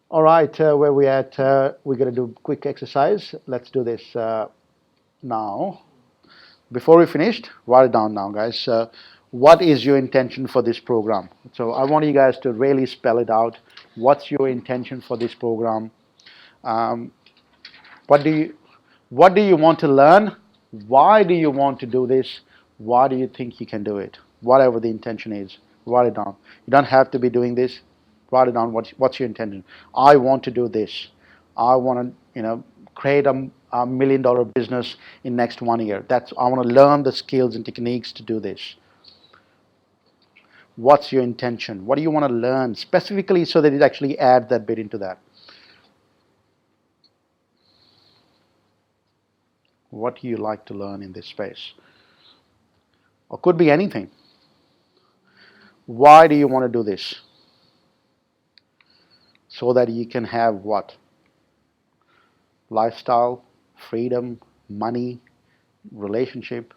All right, where we at? We're going to do quick exercise. Let's do this now. Before we finished, write it down now, guys. What is your intention for this program? So I want you guys to really spell it out. What's your intention for this program? Um, what do you What do you want to learn? Why do you want to do this? Why do you think you can do it? Whatever the intention is, write it down. You don't have to be doing this. Write it down. What's your intention? I want to do this. I want to, create a $1 million business in next 1 year. I want to learn the skills and techniques to do this. What's your intention? What do you want to learn specifically so that it actually adds that bit into that? What do you like to learn in this space? Or could be anything. Why do you want to do this? So that you can have what? Lifestyle, freedom, money, relationship.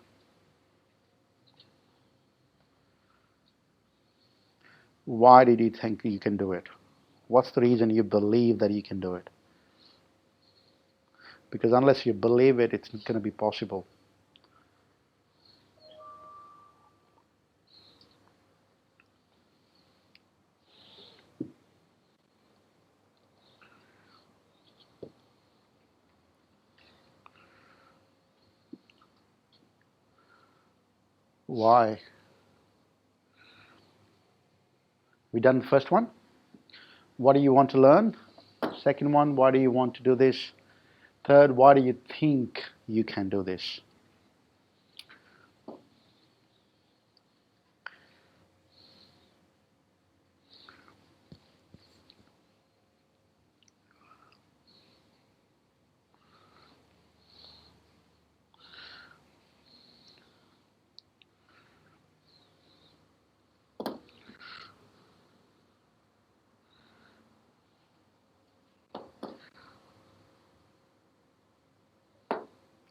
Why did you think you can do it? What's the reason you believe that you can do it? Because unless you believe it, it's not going to be possible. Why? We done the first one? What do you want to learn? Second one, why do you want to do this? Third, why do you think you can do this?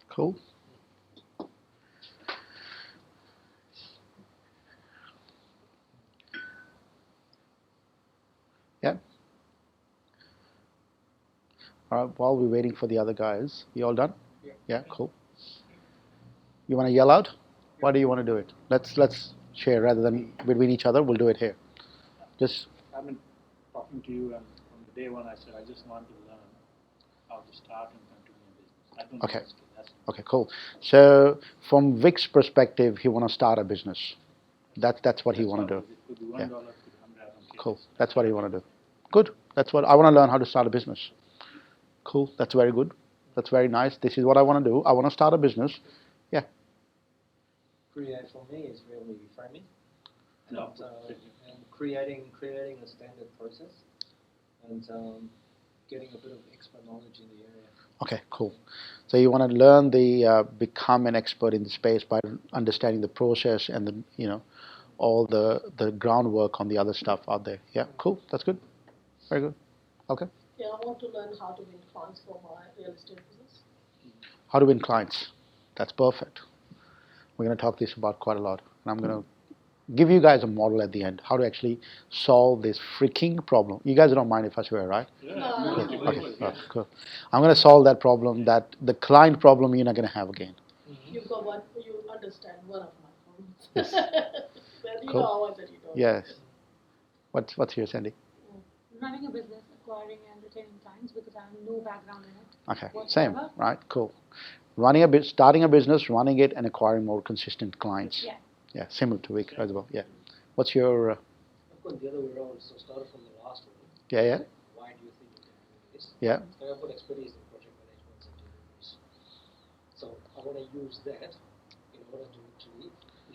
Cool. Yeah. All right. While we're waiting for the other guys, you all done? Yeah. Yeah. Cool. You want to yell out? Why do you want to do it? Let's share rather than between each other. We'll do it here. Just I've been talking to you, and from the day one, I said I just want to learn how to start and continue a business. I don't okay. know the skill. That's Okay. Cool. So from Vic's perspective, he want to start a business. That's what he want to do. it. Could be $1, Yeah. could be 100. I don't care. Cool. That's what he want to do. Good. That's what I want to learn how to start a business. Cool. That's very good. That's very nice. This is what I want to do. I want to start a business. Yeah. Create for me is really framing and, No. and creating a standard process and getting a bit of expert knowledge in the area. Okay, cool. So you want to learn become an expert in the space by understanding the process and all the groundwork on the other stuff out there. Yeah, cool. That's good. Very good. Okay. Yeah, I want to learn how to win clients for my real estate business. How to win clients. That's perfect. We're going to talk this about quite a lot, and I'm going to give you guys a model at the end how to actually solve this freaking problem. You guys don't mind if I swear, right? Yeah. No. Cool. Okay. Cool. I'm going to solve that problem, that the client problem you're not going to have again. You understand one of my problems. Yes. Well, you Cool. know how I said you don't. Yes. What's here, Sandy? Running a business, acquiring and retaining clients because I have no background in it. Okay. Whatsoever. Same. Right. Cool. Starting a business, running it, and acquiring more consistent clients. Yeah. Yeah. Similar to Vic as well. Yeah. What's your? I've got the other way around, so started from the last one. Yeah. Yeah. Why do you think you can do this? Yeah. So I've got expertise in project management and deliveries. So I want to use that in order to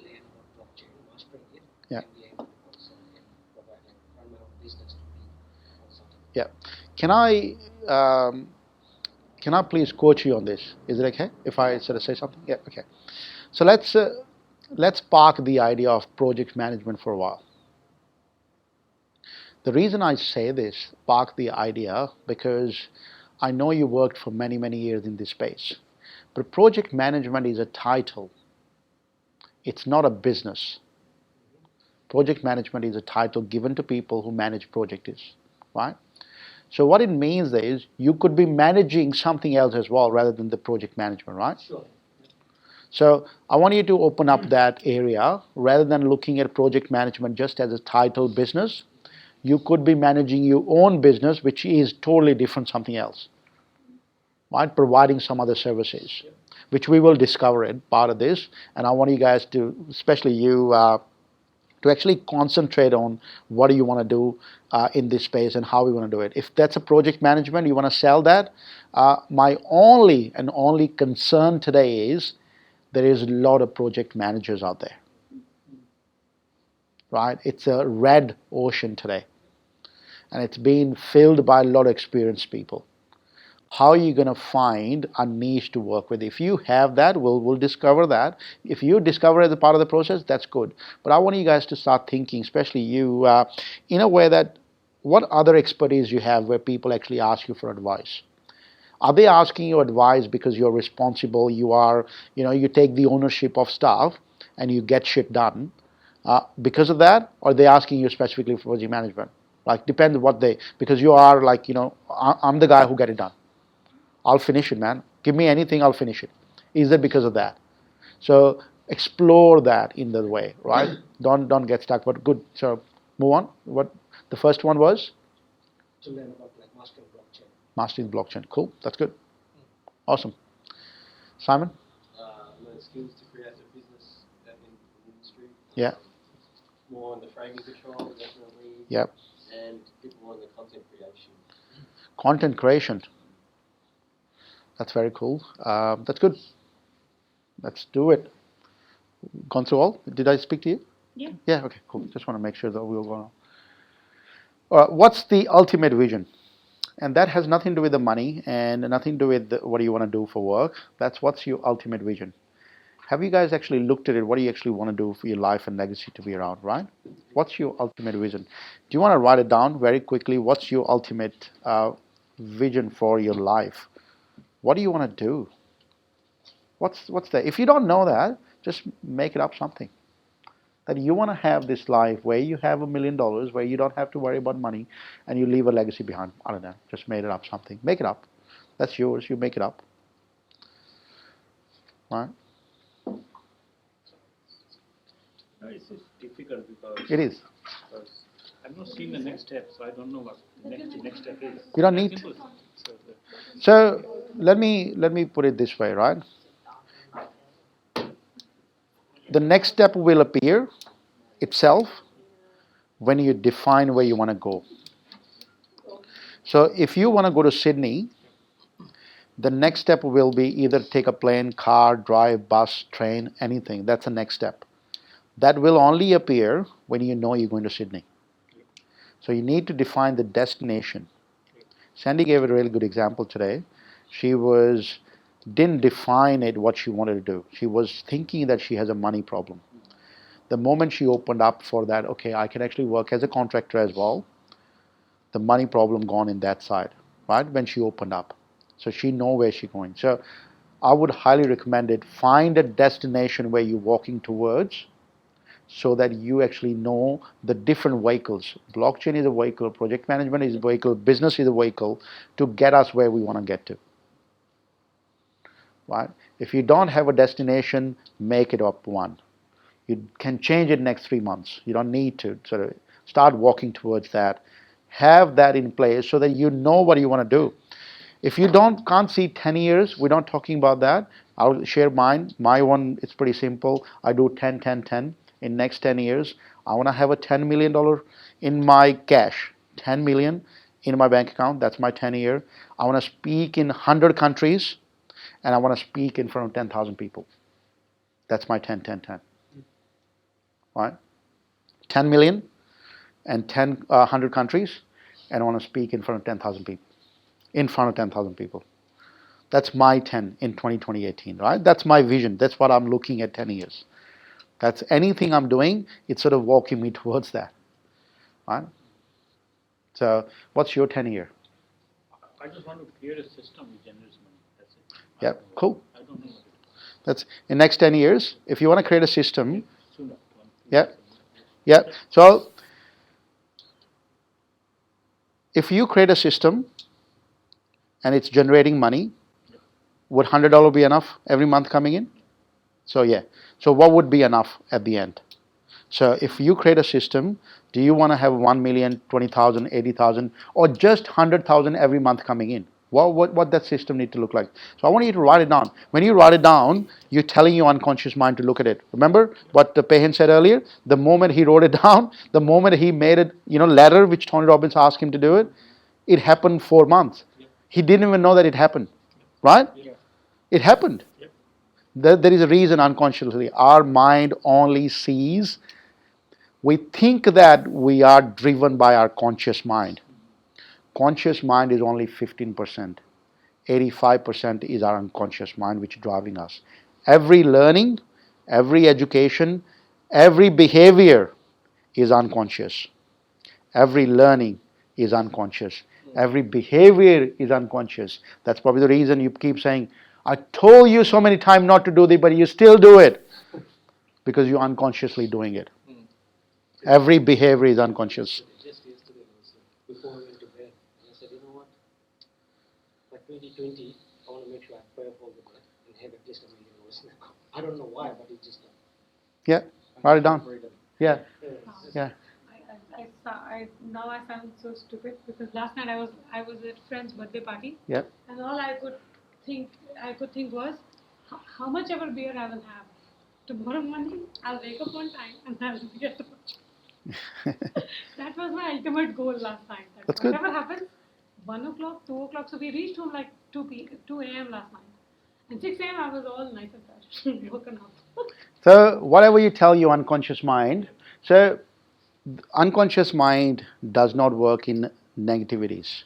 land on blockchain, mastering it, Yeah. and be able to consult and provide and run my own business to be a consultant. Yeah. Can I please quote you on this? Is it okay if I sort of say something? Yeah. Okay. So let's park the idea of project management for a while. The reason I say this, park the idea, because I know you worked for many, many years in this space. But project management is a title. It's not a business. Project management is a title given to people who manage projects, right? So what it means is you could be managing something else as well rather than the project management, right? Sure. So I want you to open up that area rather than looking at project management just as a title business. You could be managing your own business, which is totally different, something else, right? Providing some other services, which we will discover it part of this. And I want you guys to, especially you, to actually concentrate on what do you want to do in this space and how we want to do it. If that's a project management, you want to sell that. My only concern today is there is a lot of project managers out there, right? It's a red ocean today, and it's being filled by a lot of experienced people. How are you going to find a niche to work with? If you have that, we'll discover that. If you discover it as a part of the process, that's good. But I want you guys to start thinking, especially you, in a way that what other expertise you have where people actually ask you for advice. Are they asking you advice because you're responsible, you are, you take the ownership of stuff and you get shit done because of that? Or are they asking you specifically for project management? Like, depends what they, because you are like, I'm the guy who get it done. I'll finish it, man. Give me anything, I'll finish it. Is it because of that? So explore that in the way, right? Don't get stuck. But good. So move on. What the first one was? To learn about like mastering blockchain. Mastering blockchain. Cool. That's good. Awesome. Simon? Learn skills to create a business in the industry. Yeah. More on the framing control, definitely. Yep. And people on the content creation. Content creation. That's very cool. That's good. Let's do it. Gone through all? Did I speak to you? Yeah. Yeah, okay, cool. Just want to make sure that we were going to. What's the ultimate vision? And that has nothing to do with the money and nothing to do with what do you want to do for work. That's what's your ultimate vision. Have you guys actually looked at it? What do you actually want to do for your life and legacy to be around, right? What's your ultimate vision? Do you want to write it down very quickly? What's your ultimate vision for your life? What do you want to do? What's that? If you don't know that, just make it up something. That you want to have this life where you have $1 million, where you don't have to worry about money, and you leave a legacy behind. I don't know. Just made it up something. Make it up. That's yours. You make it up. Right? It's difficult because It is. I've not seen the next step, so I don't know what the next step is. You don't need. Simple. So let me put it this way, right? The next step will appear itself when you define where you want to go. So if you want to go to Sydney, the next step will be either take a plane, car, drive, bus, train, anything. That's the next step. That will only appear when you know you're going to Sydney. So you need to define the destination. Sandy gave a really good example today. She didn't define it what she wanted to do. She was thinking that she has a money problem. The moment she opened up for that, okay, I can actually work as a contractor as well, the money problem gone in that side, right? When she opened up. So she know where she's going. So I would highly recommend it. Find a destination where you're walking towards so that you actually know the different vehicles. Blockchain is a vehicle, project management is a vehicle, business is a vehicle to get us where we want to get to. Right? If you don't have a destination, make it up one. You can change it next 3 months. You don't need to sort of start walking towards that. Have that in place so that you know what you want to do. If you can't see 10 years, we're not talking about that. I'll share mine. My one, it's pretty simple. I do 10, 10, 10. In next 10 years, I want to have a $10 million in my cash. 10 million in my bank account. That's my 10 year. I want to speak in 100 countries. And I want to speak in front of 10,000 people. That's my 10, 10, 10. Right? 10 million and 100 countries, and I want to speak in front of 10,000 people. In front of 10,000 people. That's my 10 in 2018, right? That's my vision. That's what I'm looking at 10 years. That's anything I'm doing, it's sort of walking me towards that. Right? So, what's your 10 year? I just want to create a system which generates money. That's it. Yeah, cool. I don't know what it is. That's in next 10 years. If you want to create a system, Sooner. yeah. So If you create a system and it's generating money, would $100 be enough every month coming in? So yeah. So what would be enough at the end? So if you create a system, do you want to have 1 million, 20,000, 80,000, or just 100,000 every month coming in? What that system need to look like? So I want you to write it down. When you write it down, you're telling your unconscious mind to look at it. Remember what the Pahan said earlier? The moment he wrote it down, the moment he made it, letter which Tony Robbins asked him to do it, it happened 4 months. He didn't even know that it happened, right? It happened. There is a reason unconsciously. Our mind only sees. We think that we are driven by our conscious mind. Conscious mind is only 15%. 85% is our unconscious mind which is driving us. Every learning, every education, every behavior is unconscious. Every learning is unconscious. Every behavior is unconscious. That's probably the reason you keep saying, I told you so many times not to do this, but you still do it. Because you're unconsciously doing it. Every behavior is unconscious. Just yesterday, before I went to bed, I said, you know what? By 2020, I want to make sure I pay off all the debt and have at least $1 million in my account. I don't know why, but it's just like. Yeah, write it down. Yeah, yeah. Now I sound so stupid because last night I was at a friend's birthday party. Yep. And all I could think was how much ever beer I will have. Tomorrow morning I'll wake up on time and I'll get the That was my ultimate goal last night. That's good. Whatever happens, 1 o'clock, 2 o'clock. So we reached home like 2 a.m. last night. And 6 a.m. I was all nice and fresh, woken up. So whatever you tell your unconscious mind, so unconscious mind does not work in negativities.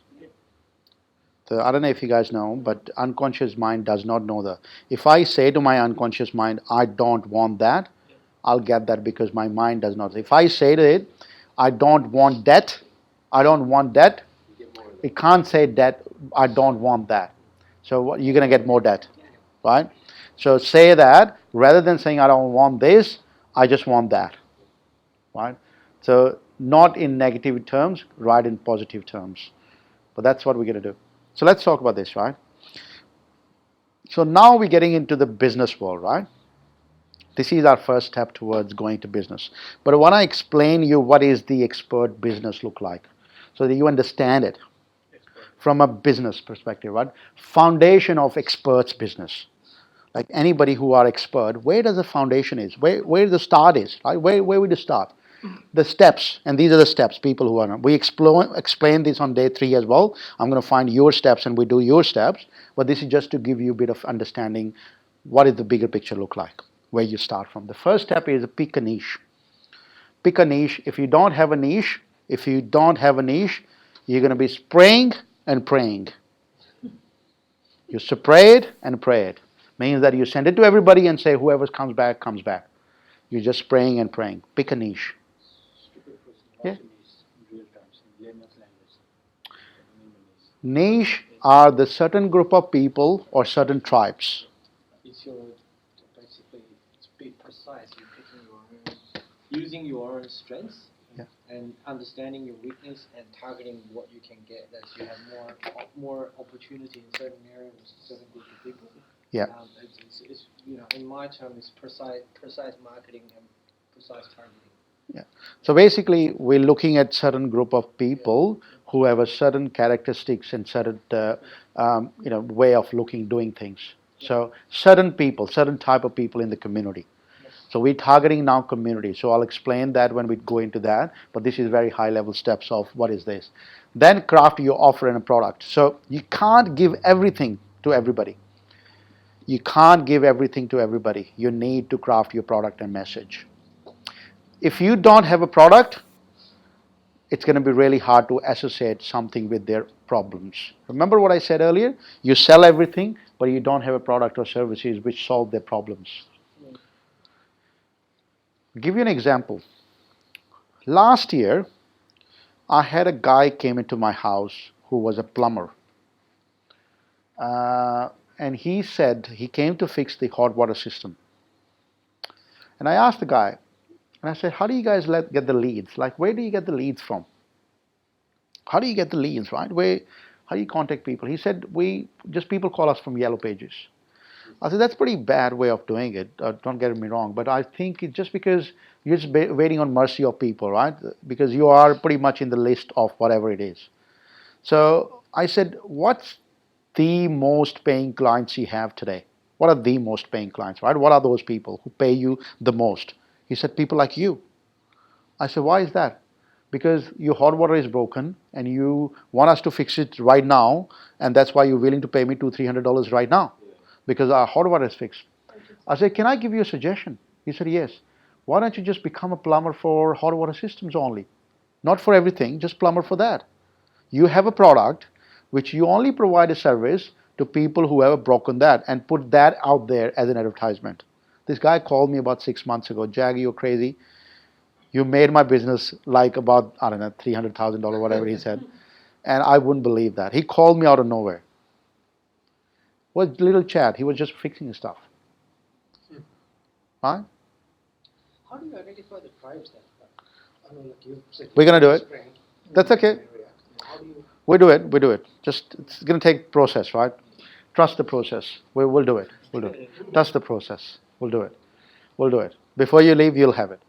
So I don't know if you guys know, but unconscious mind does not know that. If I say to my unconscious mind, I don't want that, I'll get that because my mind does not. If I say to it, I don't want that, it can't say that, I don't want that. So you're going to get more debt, right? So say that, rather than saying I don't want this, I just want that, right? So not in negative terms, write in positive terms. But that's what we're going to do. So let's talk about this, right? So now we're getting into the business world, right? This is our first step towards going to business. But I want to explain you what is the expert business look like, so that you understand it from a business perspective, right? Foundation of experts business. Like anybody who are expert, where does the foundation is? Where the start is, right? Where would you start? The steps, and these are the steps. People who are we explain this on day 3 as well. I'm going to find your steps and we do your steps. But this is just to give you a bit of understanding. What does the bigger picture look like? Where you start from. The first step is pick a niche. Pick a niche. If you don't have a niche, you're going to be spraying and praying. You spray it and pray it. Means that you send it to everybody and say whoever comes back, comes back. You're just praying and praying. Pick a niche. Yeah. Niche are the certain group of people or certain tribes. It's basically to be precise. You're picking your own, using your own strengths and understanding your weakness and targeting what you can get. That you have more opportunity in certain areas, certain group of people. Yeah. It's in my term, it's precise marketing and precise targeting. Yeah. So basically, we're looking at certain group of people who have a certain characteristics and certain way of doing things. So certain people, certain type of people in the community. So we're targeting now community. So I'll explain that when we go into that. But this is very high level steps of what is this. Then craft your offer and a product. So you can't give everything to everybody. You can't give everything to everybody. You need to craft your product and message. If you don't have a product, it's going to be really hard to associate something with their problems. Remember what I said earlier? You sell everything, but you don't have a product or services which solve their problems. I'll give you an example. Last year, I had a guy came into my house who was a plumber. And he said he came to fix the hot water system. And I asked the guy, and I said, how do you guys get the leads? Like, where do you get the leads from? How do you get the leads, right? How do you contact people? He said, people call us from Yellow Pages. I said, that's a pretty bad way of doing it. Don't get me wrong, but I think it's just because you're just waiting on mercy of people, right? Because you are pretty much in the list of whatever it is. So I said, what's the most paying clients you have today? What are the most paying clients, right? What are those people who pay you the most? He said, people like you. I said, why is that? Because your hot water is broken and you want us to fix it right now, and that's why you're willing to pay me $200-300 right now because our hot water is fixed. I said, can I give you a suggestion? He said, yes. Why don't you just become a plumber for hot water systems only? Not for everything, just plumber for that. You have a product which you only provide a service to people who have broken that and put that out there as an advertisement. This guy called me about 6 months ago. Jag, you're crazy. You made my business like about, I don't know, $300,000, whatever he said. And I wouldn't believe that. He called me out of nowhere. Was little chat. He was just fixing stuff. Right? How do you identify the tribes that I know, like you said, We're going to do it. That's okay. How do you? We do it. Just, it's going to take process, right? Trust the process. We'll do it. We'll do it. Trust the process. We'll do it. Before you leave, you'll have it.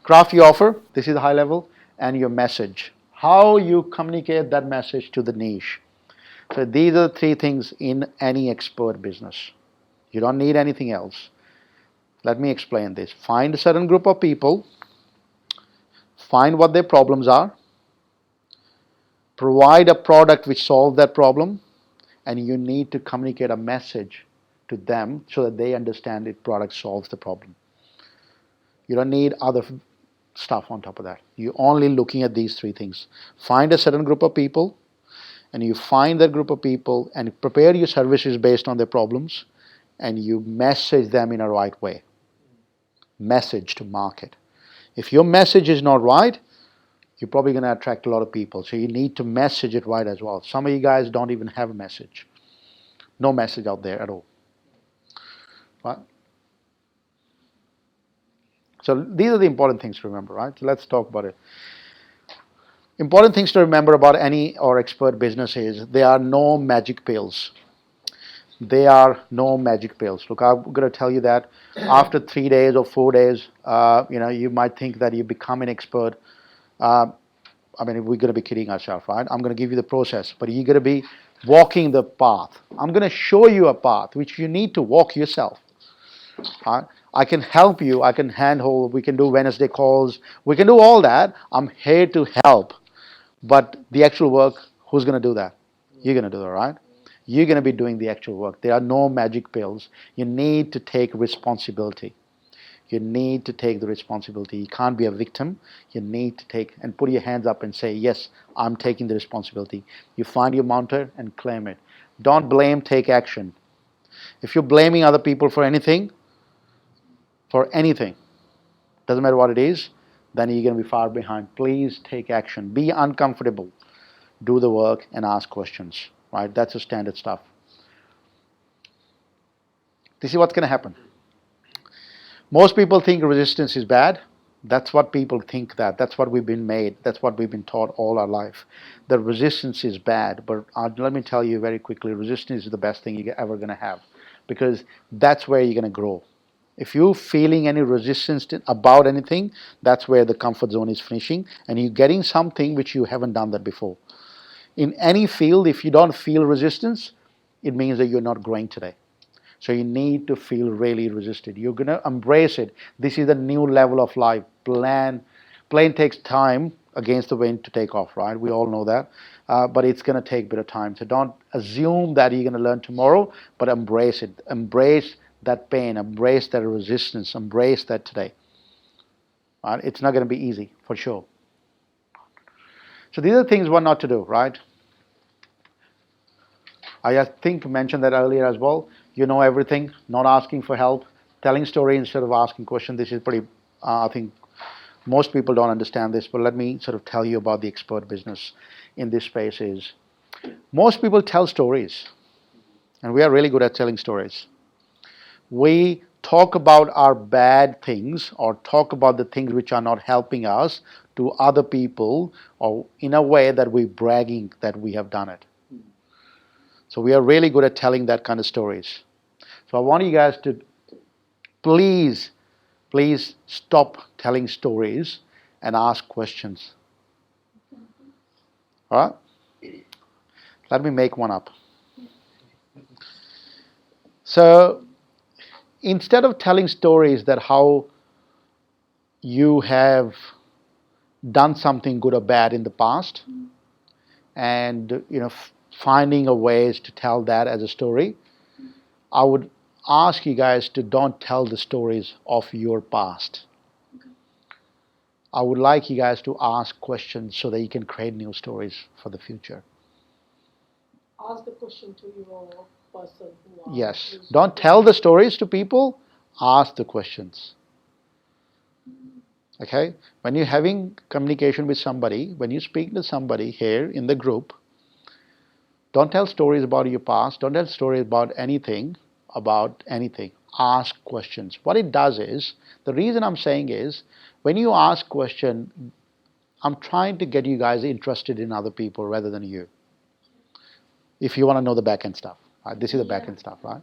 Craft your offer. This is the high level. And your message. How you communicate that message to the niche. So these are the three things in any expert business. You don't need anything else. Let me explain this. Find a certain group of people. Find what their problems are. Provide a product which solves that problem. And you need to communicate a message to them so that they understand the product solves the problem. You don't need other stuff on top of that. You're only looking at these three things. Find a certain group of people, and you find that group of people and prepare your services based on their problems, and you message them in a right way. Message to market. If your message is not right, you're probably going to attract a lot of people. So you need to message it right as well. Some of you guys don't even have a message. No message out there at all. Right? So these are the important things to remember, right? So let's talk about it. Important things to remember about any or expert business is there are no magic pills. There are no magic pills. Look, I'm going to tell you that after 3 days or 4 days, you might think that you become an expert. We're going to be kidding ourselves, right? I'm going to give you the process, but you're going to be walking the path. I'm going to show you a path which you need to walk yourself. Right? I can help you. I can handhold. We can do Wednesday calls. We can do all that. I'm here to help. But the actual work, who's going to do that? You're going to do that, right? You're going to be doing the actual work. There are no magic pills. You need to take responsibility. You need to take the responsibility. You can't be a victim. You need to take and put your hands up and say, yes, I'm taking the responsibility. You find your mantra and claim it. Don't blame, take action. If you're blaming other people for anything, doesn't matter what it is, then you're going to be far behind. Please take action. Be uncomfortable. Do the work and ask questions. Right? That's the standard stuff. This is what's going to happen. Most people think resistance is bad. That's what people think that. That's what we've been made. That's what we've been taught all our life. That resistance is bad. But let me tell you very quickly, resistance is the best thing you're ever going to have. Because that's where you're going to grow. If you're feeling any resistance about anything, that's where the comfort zone is finishing. And you're getting something which you haven't done that before. In any field, if you don't feel resistance, it means that you're not growing today. So you need to feel really resisted. You're going to embrace it. This is a new level of life. Plane takes time against the wind to take off, right? We all know that. But it's going to take a bit of time. So don't assume that you're going to learn tomorrow, but embrace it. Embrace that pain. Embrace that resistance. Embrace that today. Right? It's not going to be easy, for sure. So these are things what not to do, right? I think mentioned that earlier as well. You know everything, not asking for help, telling story instead of asking questions. This is pretty, I think most people don't understand this, but let me sort of tell you about the expert business in this space is, most people tell stories, and we are really good at telling stories. We talk about our bad things or talk about the things which are not helping us to other people, or in a way that we're bragging that we have done it. So we are really good at telling that kind of stories. So I want you guys to please stop telling stories and ask questions. All right? Let me make one up. So instead of telling stories that how you have done something good or bad in the past, and finding a ways to tell that as a story, I would ask you guys to don't tell the stories of your past. I would like you guys to ask questions so that you can create new stories for the future. Ask the question to your person who Yes. Don't tell the stories to people, ask the questions. Okay? When you're having communication with somebody, when you speak to somebody here in the group, don't tell stories about your past, don't tell stories about anything. Ask questions. What it does is, the reason I'm saying is, when you ask question, I'm trying to get you guys interested in other people rather than you. If you want to know the back end stuff. Right? This is the back end stuff, right?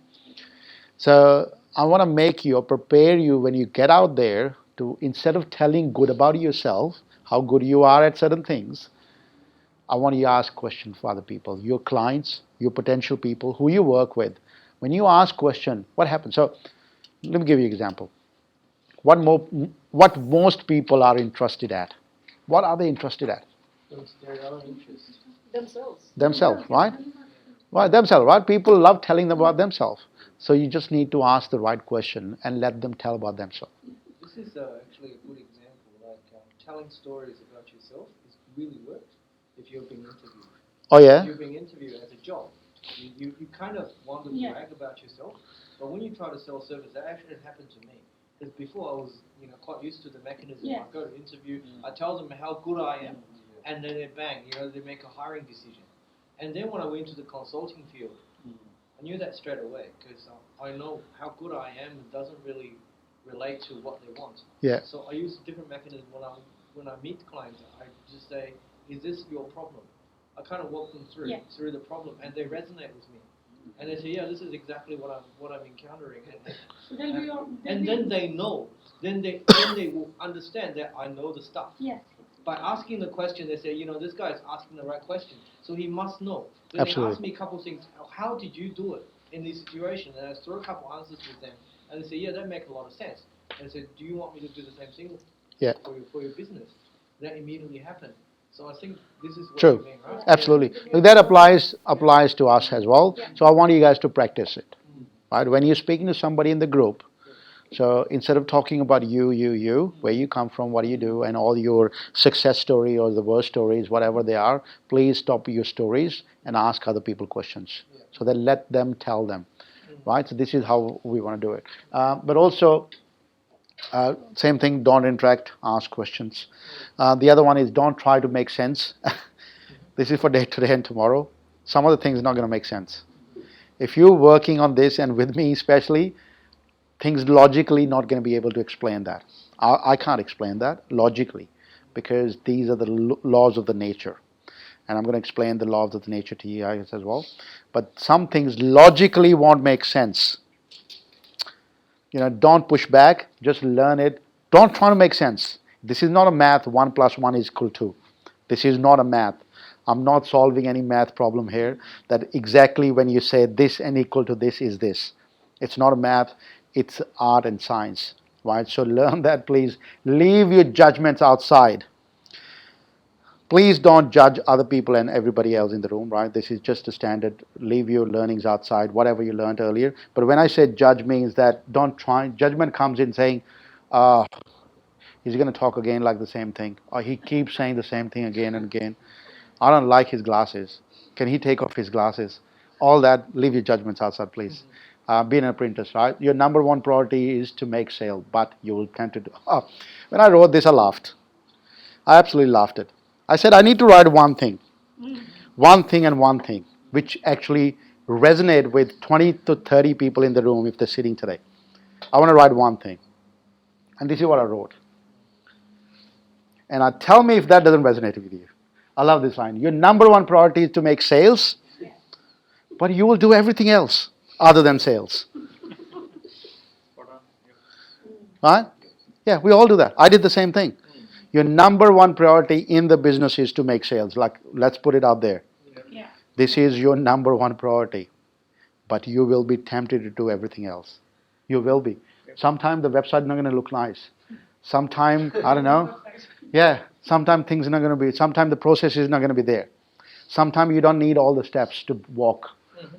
So I want to make you or prepare you when you get out there to, instead of telling good about yourself, how good you are at certain things, I want you to ask questions for other people, your clients, your potential people, who you work with. When you ask question, what happens? So let me give you an example. What most people are interested at? What are they interested at? It's their own interest. themselves, right? Right, themselves, right? People love telling them about themselves. So you just need to ask the right question and let them tell about themselves. This is actually a good example. Like telling stories about yourself is really worked if you're being interviewed. Oh yeah? If you're being interviewed as a job, you kind of want to brag about yourself, but when you try to sell service, that actually happened to me. Because before I was quite used to the mechanism. I go to interview, I tell them how good I am, and then they bang, they make a hiring decision. And then when I went into the consulting field, I knew that straight away because I know how good I am. It doesn't really relate to what they want. Yeah. So I use a different mechanism when I meet clients. I just say, "Is this your problem?" I kind of walk them through the problem, and they resonate with me. And they say, "Yeah, this is exactly what I'm encountering." And then they know. Then they will understand that I know the stuff. Yes. By asking the question, they say, this guy is asking the right question, so he must know. Then Absolutely. they ask me a couple of things. How did you do it in this situation? And I throw a couple of answers with them, and they say, yeah, that makes a lot of sense. And I say, do you want me to do the same thing for your business? That immediately happened. So I think this is what True. you mean, right? Absolutely. Look, that applies to us as well. So I want you guys to practice it. Right? When you're speaking to somebody in the group, so instead of talking about you, where you come from, what do you do, and all your success story or the worst stories, whatever they are, please stop your stories and ask other people questions. So that let them tell them. Right? So this is how we want to do it. But also, same thing, don't interact, ask questions. The other one is don't try to make sense. This is for day today and tomorrow. Some of the things are not going to make sense. If you're working on this, and with me especially, things logically not going to be able to explain that. I can't explain that logically because these are the laws of the nature. And I'm going to explain the laws of the nature to you guys as well. But some things logically won't make sense. Don't push back, just learn it. Don't try to make sense. This is not a math, 1 + 1 is equal 2. This is not a math. I'm not solving any math problem here that exactly when you say this and equal to this is this. It's not a math, it's art and science. Right? So learn that, please. Leave your judgments outside. Please don't judge other people and everybody else in the room, right? This is just a standard. Leave your learnings outside, whatever you learned earlier. But when I say judge means that don't try. Judgment comes in saying, he's going to talk again like the same thing. Or he keeps saying the same thing again and again. I don't like his glasses. Can he take off his glasses? All that, leave your judgments outside, please. Be an apprentice, right? Your number one priority is to make sale, but you will tend to do. When I wrote this, I laughed. I absolutely laughed it. I said, I need to write one thing, which actually resonate with 20 to 30 people in the room if they're sitting today. I want to write one thing. And this is what I wrote. And tell me if that doesn't resonate with you. I love this line. Your number one priority is to make sales, but you will do everything else other than sales. Spot on. Yep. Right? Yeah, we all do that. I did the same thing. Your number one priority in the business is to make sales. Like, let's put it out there. Yeah. This is your number one priority. But you will be tempted to do everything else. You will be. Sometimes the website is not going to look nice. Sometimes, I don't know. Yeah, sometimes things are not going to be, sometimes the process is not going to be there. Sometimes you don't need all the steps to walk.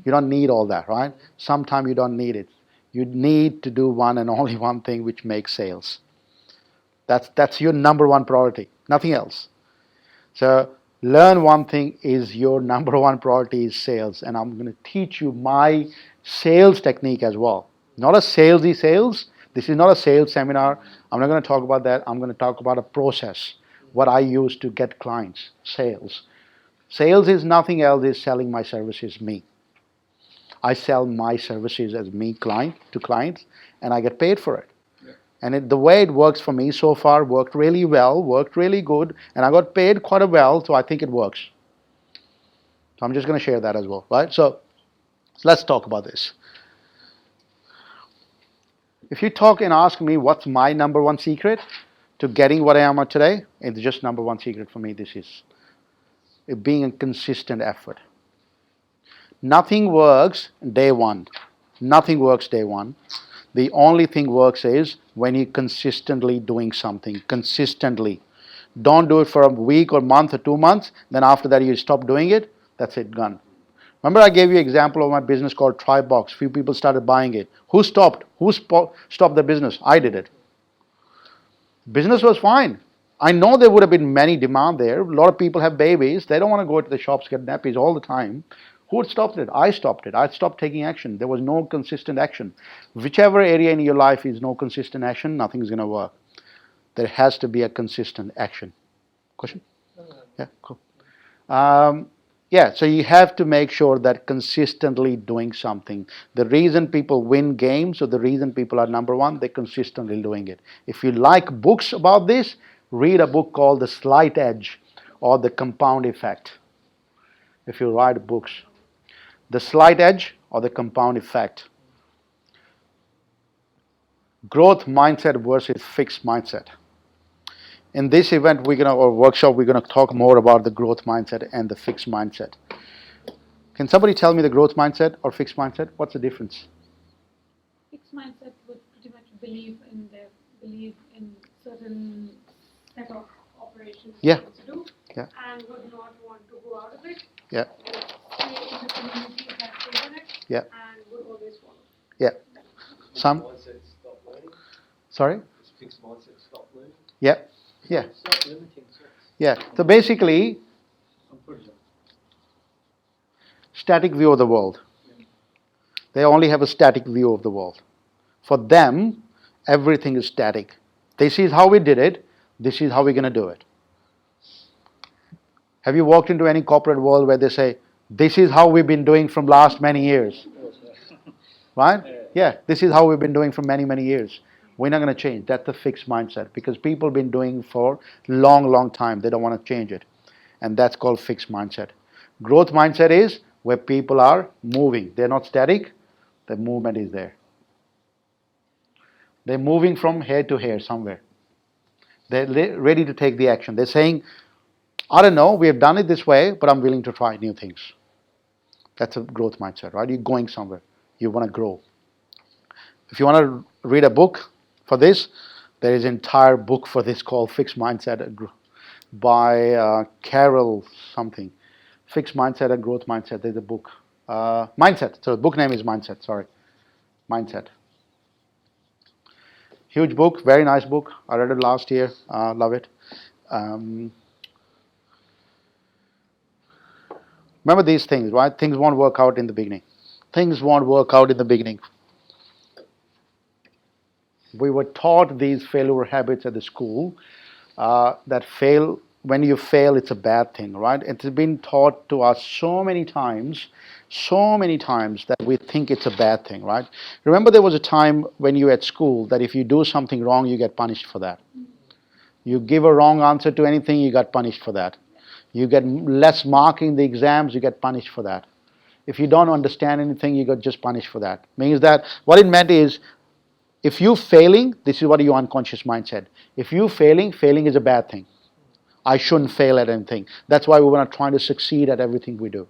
You don't need all that, right? Sometimes you don't need it. You need to do one and only one thing, which makes sales. That's your number one priority, nothing else. So learn one thing is your number one priority is sales, and I'm going to teach you my sales technique as well. Not a salesy sales. This is not a sales seminar. I'm not going to talk about that. I'm going to talk about a process, what I use to get clients, sales. Sales is nothing else is selling my services, me. I sell my services as me client to clients, and I get paid for it. And the way it works for me so far worked really well, worked really good, and I got paid quite well, so I think it works. So I'm just going to share that as well, right? So let's talk about this. If you talk and ask me what's my number one secret to getting what I am at today, it's just number one secret for me. This is it being a consistent effort. Nothing works day one. Nothing works day one. The only thing works is when you're consistently doing something. Consistently. Don't do it for a week or month or 2 months. Then after that you stop doing it. That's it, gone. Remember I gave you an example of my business called Tribox. Few people started buying it. Who stopped? Who stopped the business? I did it. Business was fine. I know there would have been many demand there. A lot of people have babies. They don't want to go to the shops, get nappies all the time. Who had stopped it? I stopped it. I stopped taking action. There was no consistent action. Whichever area in your life is no consistent action, nothing's going to work. There has to be a consistent action. Question? Yeah, cool. So you have to make sure that consistently doing something. The reason people win games or the reason people are number one, they're consistently doing it. If you like books about this, read a book called The Slight Edge or The Compound Effect. If you write books, The Slight Edge or The Compound Effect. Growth mindset versus fixed mindset. In this event, or workshop, we're gonna talk more about the growth mindset and the fixed mindset. Can somebody tell me the growth mindset or fixed mindset? What's the difference? Fixed mindset would pretty much believe in certain set of operations Yeah. to do, Yeah. and would not want to go out of it. Yeah. Stay in the community that stays in it. Yeah. And would always follow. Yeah. Some. Mindset, stop learning. Sorry. Fixed mindset, stop learning. Yeah. Yeah. Stop limiting source. Yeah. So basically, static view of the world. They only have a static view of the world. For them, everything is static. This is how we did it. This is how we're going to do it. Have you walked into any corporate world where they say, this is how we've been doing from last many years? Right? Yeah, this is how we've been doing for many, many years. We're not going to change. That's the fixed mindset because people have been doing for long, long time. They don't want to change it. And that's called fixed mindset. Growth mindset is where people are moving. They're not static. The movement is there. They're moving from here to here somewhere. They're ready to take the action. They're saying, I don't know, we have done it this way, but I'm willing to try new things. That's a growth mindset, right? You're going somewhere. You want to grow. If you want to read a book for this, there is an entire book for this called Fixed Mindset by Carol something. Fixed Mindset and Growth Mindset. There's a book. Mindset. So the book name is Mindset. Sorry. Mindset. Huge book. Very nice book. I read it last year. Love it. Remember these things, right? Things won't work out in the beginning. Things won't work out in the beginning. We were taught these failure habits at the school that when you fail, it's a bad thing, right? It's been taught to us so many times that we think it's a bad thing, right? Remember there was a time when you were at school that if you do something wrong, you get punished for that. You give a wrong answer to anything, you got punished for that. You get less mark in the exams, you get punished for that. If you don't understand anything, you got just punished for that. Means that what it meant is, if you failing, this is what your unconscious mind said. If you failing is a bad thing. I shouldn't fail at anything. That's why we want to try to succeed at everything we do.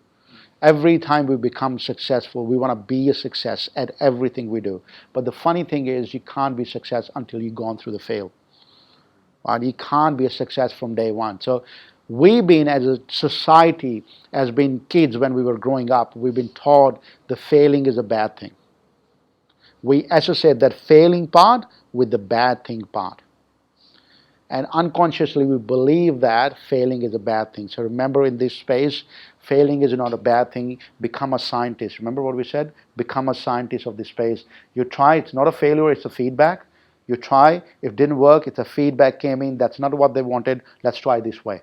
Every time we become successful, we want to be a success at everything we do. But the funny thing is, you can't be a success until you've gone through the fail. Right? You can't be a success from day one. So we've been, as a society, as being kids when we were growing up, we've been taught the failing is a bad thing. We associate that failing part with the bad thing part. And unconsciously we believe that failing is a bad thing. So remember, in this space, failing is not a bad thing. Become a scientist. Remember what we said? Become a scientist of this space. You try, it's not a failure, it's a feedback. You try, if it didn't work, it's a feedback came in, that's not what they wanted, let's try this way.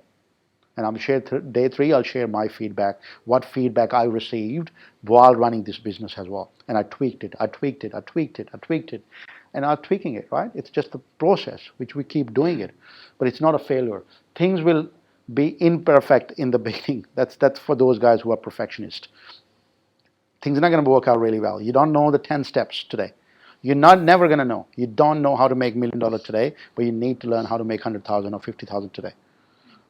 And I'm share day 3, I'll share my feedback, what feedback I received while running this business as well. And I tweaked it. And I'm tweaking it, right? It's just the process, which we keep doing it. But it's not a failure. Things will be imperfect in the beginning. That's for those guys who are perfectionists. Things are not going to work out really well. You don't know the 10 steps today. You're never going to know. You don't know how to make $1 million today, but you need to learn how to make 100,000 or 50,000 today.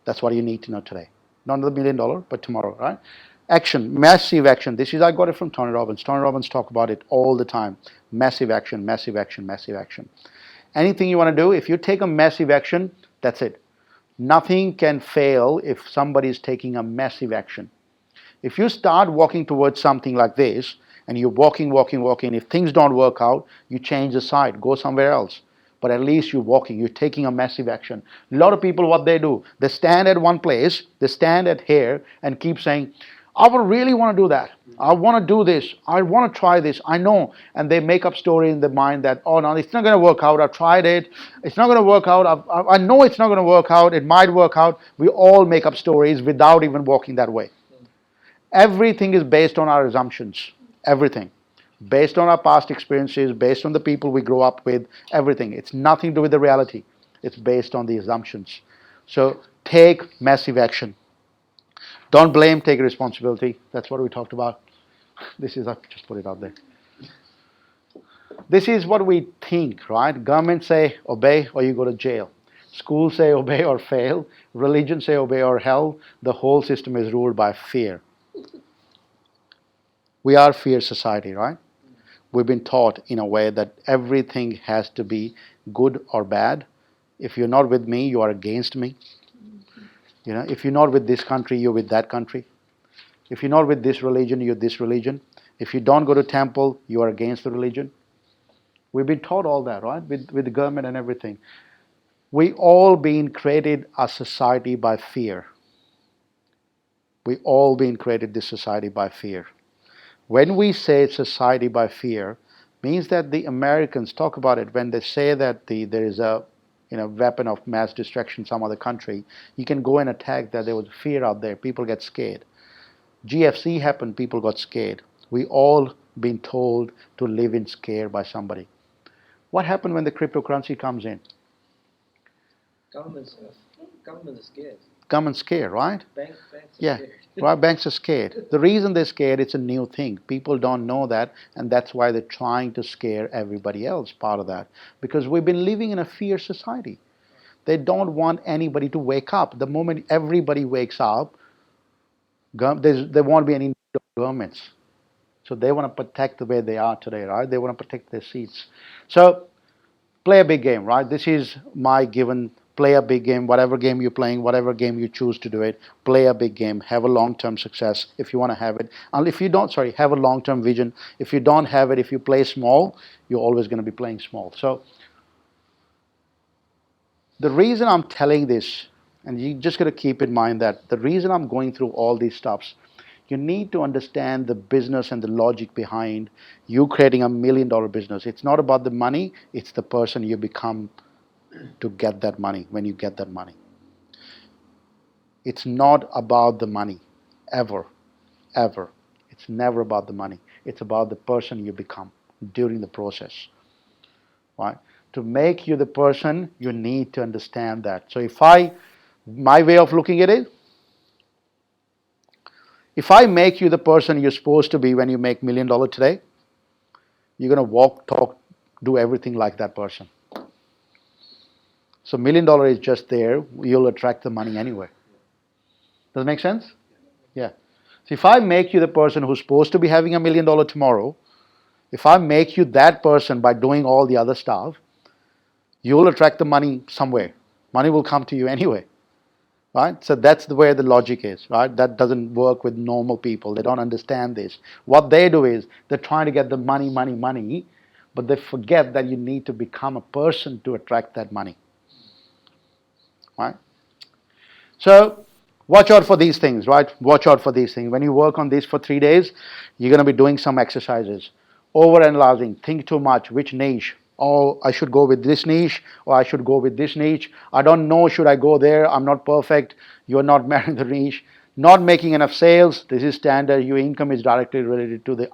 That's what you need to know today. Not the $1 million, but tomorrow, right? Action, massive action. This is, I got it from Tony Robbins. Tony Robbins talk about it all the time. Massive action, massive action, massive action. Anything you want to do, if you take a massive action, that's it. Nothing can fail if somebody is taking a massive action. If you start walking towards something like this, and you're walking, if things don't work out, you change the side, go somewhere else. But at least you're walking, you're taking a massive action. A lot of people, what they do, they stand at one place, they stand at here and keep saying, I would really want to do that. I want to do this. I want to try this. I know. And they make up story in their mind that, oh no, it's not going to work out. I've tried it. It's not going to work out. I know it's not going to work out. It might work out. We all make up stories without even walking that way. Everything is based on our assumptions. Everything. Based on our past experiences, based on the people we grow up with, everything. It's nothing to do with the reality. It's based on the assumptions. So take massive action. Don't blame, take responsibility. That's what we talked about. This is, I've just put it out there. This is what we think, right? Government say obey or you go to jail. Schools say obey or fail. Religion say obey or hell. The whole system is ruled by fear. We are fear society, right? We've been taught in a way that everything has to be good or bad. If you're not with me, you are against me. You know, if you're not with this country, you're with that country. If you're not with this religion, you're this religion. If you don't go to temple, you are against the religion. We've been taught all that, right? With the government and everything. We all been created a society by fear. We all been created this society by fear. When we say society by fear, means that the Americans talk about it when they say that there is a weapon of mass destruction in some other country. You can go and attack that. There was fear out there. People get scared. GFC happened. People got scared. We all been told to live in scare by somebody. What happened when the cryptocurrency comes in? Government is scared. Government scared, right? Banks Yeah, scared. right. Banks are scared. The reason they're scared, it's a new thing. People don't know that, and that's why they're trying to scare everybody else. Part of that, because we've been living in a fear society. They don't want anybody to wake up. The moment everybody wakes up, there won't be any governments. So they want to protect the way they are today, right? They want to protect their seats. So play a big game, right? This is my given. Play a big game, whatever game you're playing, whatever game you choose to do it, play a big game, have a long-term success if you want to have it. And if you don't, have a long-term vision. If you don't have it, if you play small, you're always going to be playing small. So the reason I'm telling this, and you just got to keep in mind that the reason I'm going through all these stuffs, you need to understand the business and the logic behind you creating $1 million business. It's not about the money, it's the person you become to get that money when you get that money. It's not about the money, ever. It's never about the money. It's about the person you become during the process. Right? To make you the person, you need to understand that. So my way of looking at it, if I make you the person you're supposed to be when you make $1 million today, you're going to walk, talk, do everything like that person. So $1 million is just there. You'll attract the money anyway. Does it make sense? Yeah. So if I make you the person who's supposed to be having $1 million tomorrow, if I make you that person by doing all the other stuff, you'll attract the money somewhere. Money will come to you anyway. Right? So that's the way the logic is, right? That doesn't work with normal people. They don't understand this. What they do is they're trying to get the money, money, money, but they forget that you need to become a person to attract that money. Right? So watch out for these things, right? Watch out for these things. When you work on this for 3 days, you're going to be doing some exercises. Overanalyzing, think too much, which niche? Oh, I should go with this niche, or I should go with this niche. I don't know, should I go there? I'm not perfect. You're not marrying the niche. Not making enough sales. This is standard. Your income is directly related to the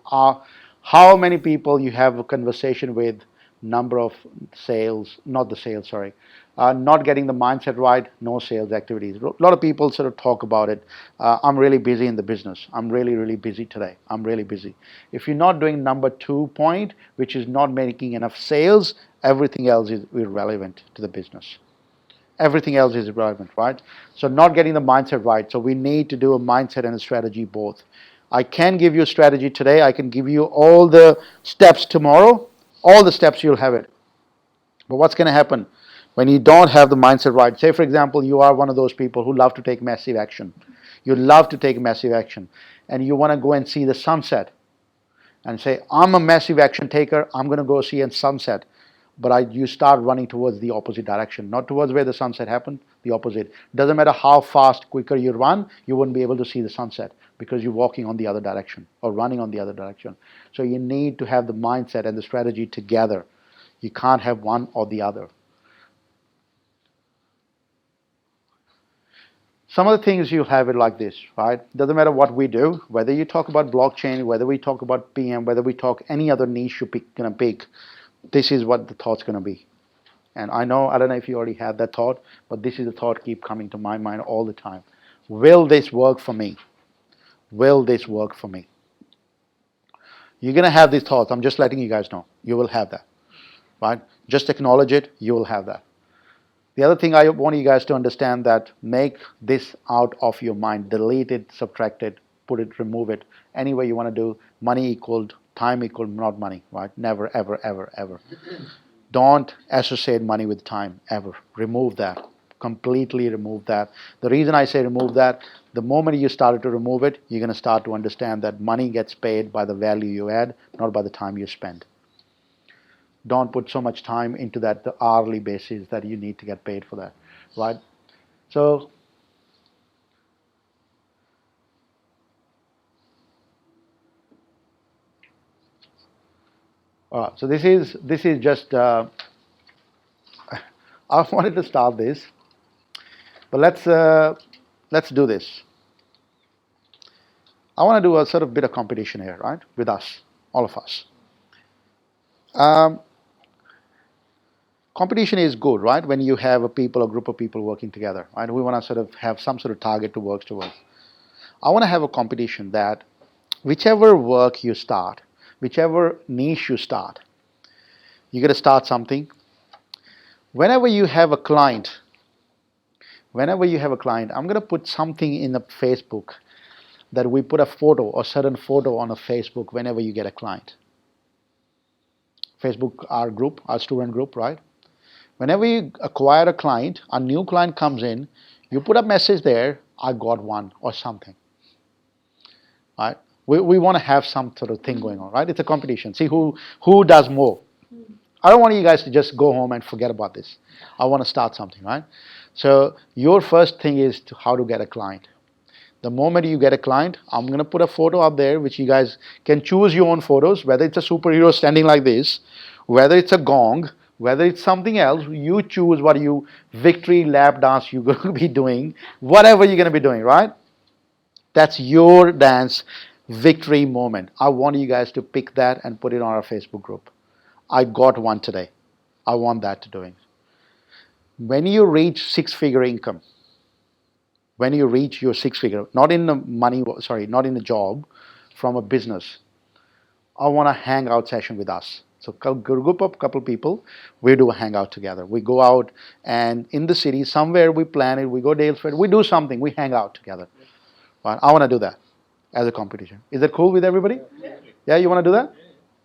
how many people you have a conversation with, number of sales, not the sales, sorry. Not getting the mindset right, no sales activities. A lot of people sort of talk about it. I'm really busy in the business. I'm really, really busy today. I'm really busy. If you're not doing number 2 point, which is not making enough sales, everything else is irrelevant to the business. Everything else is irrelevant, right? So not getting the mindset right. So we need to do a mindset and a strategy both. I can give you a strategy today. I can give you all the steps tomorrow. All the steps, you'll have it. But what's going to happen when you don't have the mindset right? Say, for example, you are one of those people who love to take massive action. You love to take massive action. And you want to go and see the sunset. And say, I'm a massive action taker. I'm going to go see a sunset. But you start running towards the opposite direction. Not towards where the sunset happened, the opposite. Doesn't matter how fast, quicker you run, you wouldn't be able to see the sunset because you're walking on the other direction or running on the other direction. So you need to have the mindset and the strategy together. You can't have one or the other. Some of the things you have it like this, right? Doesn't matter what we do, whether you talk about blockchain, whether we talk about PM, whether we talk any other niche you're going to pick, this is what the thought's going to be. And I don't know if you already had that thought, but this is the thought keep coming to my mind all the time. Will this work for me? Will this work for me? You're going to have these thoughts. I'm just letting you guys know. You will have that, right? Just acknowledge it. You will have that. The other thing I want you guys to understand that make this out of your mind. Delete it, subtract it, put it, remove it. Any way you want to do. Money equaled, time equaled, not money, right? Never, ever, ever, ever. Don't associate money with time, ever. Remove that. Completely remove that. The reason I say remove that, the moment you started to remove it, you're going to start to understand that money gets paid by the value you add, not by the time you spend. Don't put so much time into that, the hourly basis that you need to get paid for that, right? So, so this is just, I wanted to start this, but let's do this. I want to do a sort of bit of competition here, right, with us, all of us. Competition is good, right? When you have a group of people working together, right? We want to sort of have some sort of target to work towards. I want to have a competition that whichever work you start, whichever niche you start, you got to start something. Whenever you have a client, I'm going to put something in the Facebook that we put a photo or certain photo on a Facebook whenever you get a client. Facebook, our group, our student group, right? Whenever you acquire a client, a new client comes in, you put a message there, I got one or something. Right? We want to have some sort of thing going on, right? It's a competition. See who does more. I don't want you guys to just go home and forget about this. I want to start something, right? So your first thing is how to get a client. The moment you get a client, I'm going to put a photo up there, which you guys can choose your own photos, whether it's a superhero standing like this, whether it's a gong, whether it's something else. You choose what victory lap dance you're going to be doing, whatever you're going to be doing, right? That's your dance victory moment. I want you guys to pick that and put it on our Facebook group. I got one today. I want that to doing. When you reach six-figure income, when you reach your six-figure, not in the money, sorry, not in the job, from a business, I want a hangout session with us. So group of couple people, we do a hangout together. We go out and in the city somewhere we plan it. We go Dalesford. We do something. We hang out together. Right? I want to do that as a competition. Is that cool with everybody? Yeah, you want to do that?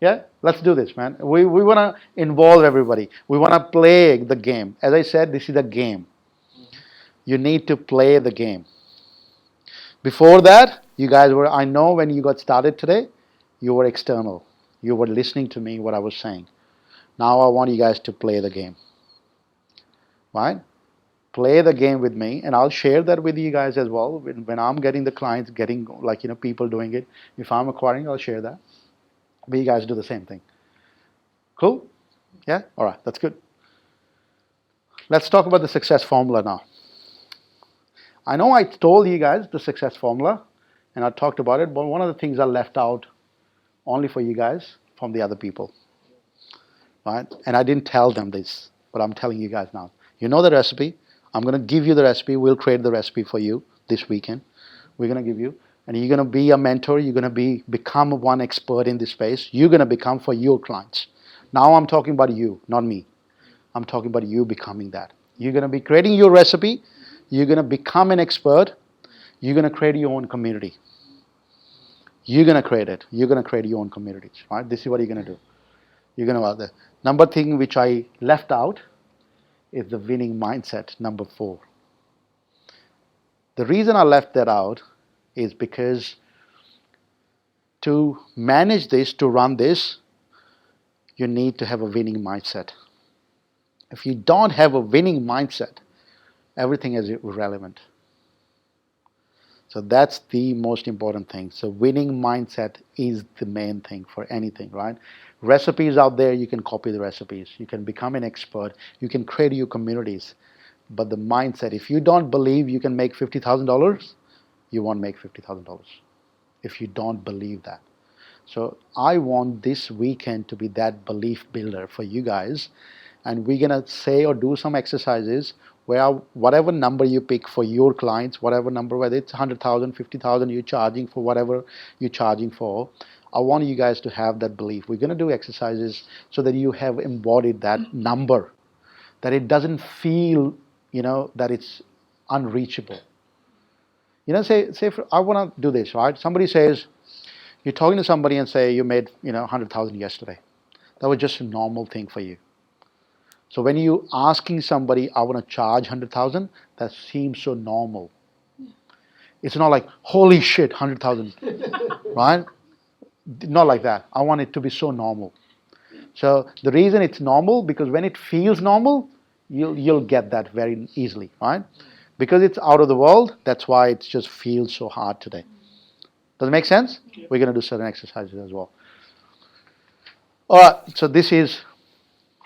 Yeah, let's do this, man. We want to involve everybody. We want to play the game. As I said, this is a game. You need to play the game. Before that, you guys were, I know when you got started today, you were external. You were listening to me, what I was saying. Now I want you guys to play the game. Right? Play the game with me, and I'll share that with you guys as well. When I'm getting the clients, getting like, people doing it, if I'm acquiring, I'll share that. But you guys do the same thing. Cool? Yeah? All right, that's good. Let's talk about the success formula now. I know I told you guys the success formula, and I talked about it, but one of the things I left out only for you guys from the other people. Right? And I didn't tell them this, but I'm telling you guys now. You know the recipe. I'm going to give you the recipe. We'll create the recipe for you this weekend. We're going to give you, and you're going to be a mentor. You're going to become one expert in this space. You're going to become for your clients. Now I'm talking about you, not me. I'm talking about you becoming that. You're going to be creating your recipe. You're going to become an expert. You're going to create your own community. You're going to create it. You're going to create your own communities. Right? This is what you're going to do. You're going to the number thing which I left out is the winning mindset, number 4. The reason I left that out is because to manage this, to run this, you need to have a winning mindset. If you don't have a winning mindset, everything is irrelevant. So that's the most important thing. So winning mindset is the main thing for anything, right? Recipes out there, you can copy the recipes. You can become an expert. You can create your communities. But the mindset, if you don't believe you can make $50,000, you won't make $50,000. If you don't believe that. So I want this weekend to be that belief builder for you guys. And we're going to say or do some exercises where whatever number you pick for your clients, whatever number, whether it's 100,000, 50,000 you're charging for whatever you're charging for, I want you guys to have that belief. We're going to do exercises so that you have embodied that number, that it doesn't feel, that it's unreachable. Say I want to do this, right? Somebody says, you're talking to somebody and say you made, 100,000 yesterday. That was just a normal thing for you. So when you asking somebody, I want to charge 100,000, that seems so normal. It's not like, holy shit, 100,000, right? Not like that. I want it to be so normal. So the reason it's normal, because when it feels normal, you'll get that very easily, right? Because it's out of the world, that's why it just feels so hard today. Does it make sense? We're going to do certain exercises as well. All right, so this is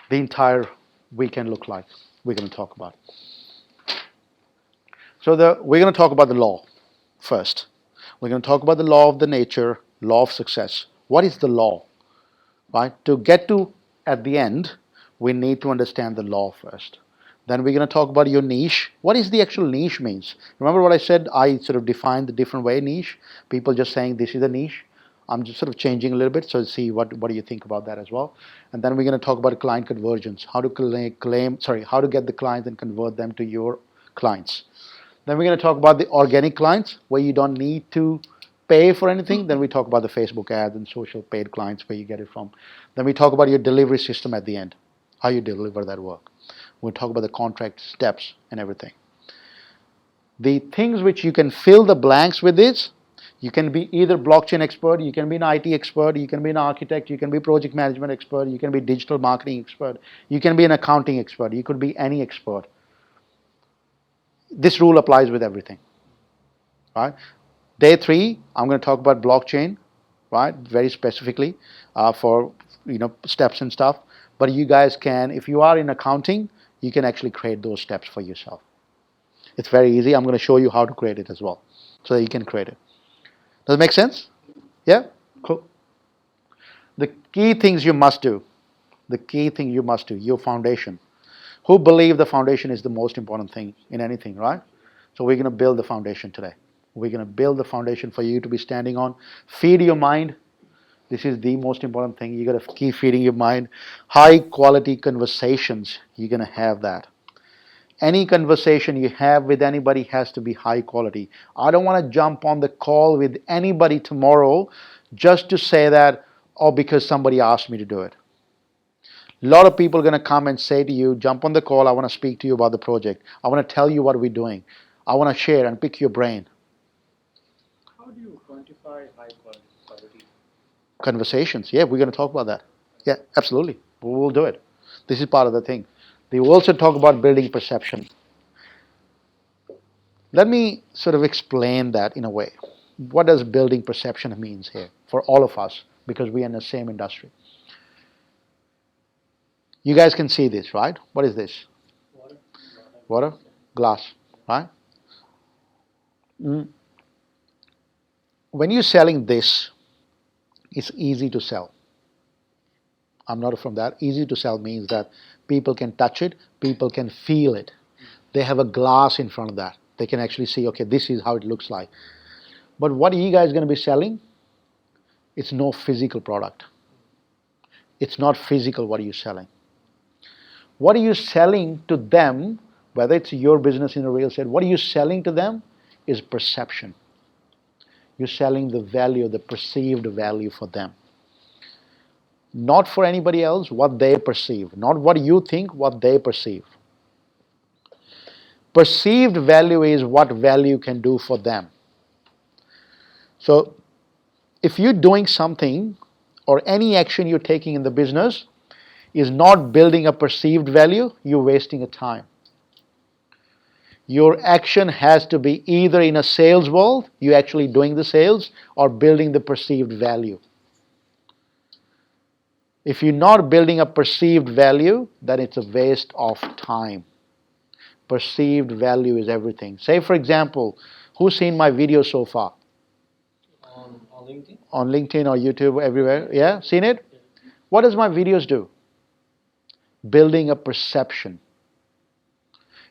the entire weekend look like. We're going to talk about it. So we're going to talk about the law first. We're going to talk about the law of the nature, law of success. What is the law? Right? To get to at the end, we need to understand the law first. Then we're going to talk about your niche. What is the actual niche means? Remember what I said? I sort of defined the different way niche. People just saying this is a niche. I'm just sort of changing a little bit, so see what do you think about that as well. And then we're going to talk about client conversions, how to how to get the clients and convert them to your clients. Then we're going to talk about the organic clients, where you don't need to pay for anything. Then we talk about the Facebook ads and social paid clients, where you get it from. Then we talk about your delivery system at the end, how you deliver that work. We'll talk about the contract steps and everything. The things which you can fill the blanks with is, you can be either blockchain expert, you can be an IT expert, you can be an architect, you can be project management expert, you can be digital marketing expert, you can be an accounting expert, you could be any expert. This rule applies with everything. Right? Day 3, I'm going to talk about blockchain, right? Very specifically for steps and stuff. But you guys can, if you are in accounting, you can actually create those steps for yourself. It's very easy. I'm going to show you how to create it as well, so that you can create it. Does it make sense? Yeah? Cool. The key things you must do. The key thing you must do, your foundation. Who believe the foundation is the most important thing in anything, right? So we're going to build the foundation today. We're going to build the foundation for you to be standing on. Feed your mind. This is the most important thing. You got to keep feeding your mind. High quality conversations. You're going to have that. Any conversation you have with anybody has to be high quality. I don't want to jump on the call with anybody tomorrow just to say that, oh, because somebody asked me to do it. A lot of people are going to come and say to you, jump on the call, I want to speak to you about the project. I want to tell you what we're doing. I want to share and pick your brain. How do you quantify high quality? Conversations, yeah, we're going to talk about that. Yeah, absolutely. We'll do it. This is part of the thing. They will also talk about building perception. Let me sort of explain that in a way. What does building perception means here for all of us? Because we are in the same industry. You guys can see this, right? What is this? Water. Water? Glass, right? Mm. When you're selling this, it's easy to sell. I'm not from that. Easy to sell means that people can touch it, people can feel it. They have a glass in front of that. They can actually see, okay, this is how it looks like. But what are you guys going to be selling? It's no physical product. It's not physical what are you selling. What are you selling to them, whether it's your business in a real estate, what are you selling to them is perception. You're selling the value, the perceived value for them. Not for anybody else, what they perceive. Not what you think, what they perceive. Perceived value is what value can do for them. So, if you're doing something or any action you're taking in the business is not building a perceived value, you're wasting a time. Your action has to be either in a sales world, you're actually doing the sales, or building the perceived value. If you're not building a perceived value, then it's a waste of time. Perceived value is everything. Say, for example, who's seen my video so far? On LinkedIn? On LinkedIn or YouTube, everywhere. Yeah? Seen it? What does my videos do? Building a perception.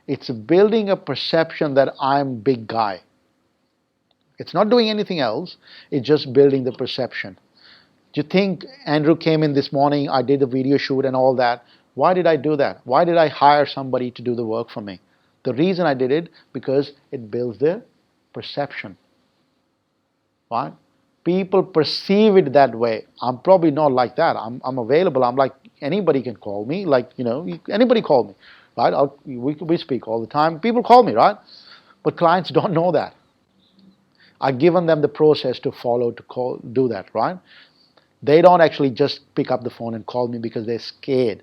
It's building a perception that I'm big guy. It's not doing anything else. It's just building the perception. Do you think Andrew came in this morning, I did the video shoot and all that? Why did I do that? Why did I hire somebody to do the work for me? The reason I did it, because it builds their perception. Right? People perceive it that way. I'm probably not like that. I'm available. I'm like, anybody can call me. Like, anybody call me. Right? We speak all the time. People call me, right? But clients don't know that. I've given them the process to follow to do that, right? They don't actually just pick up the phone and call me because they're scared.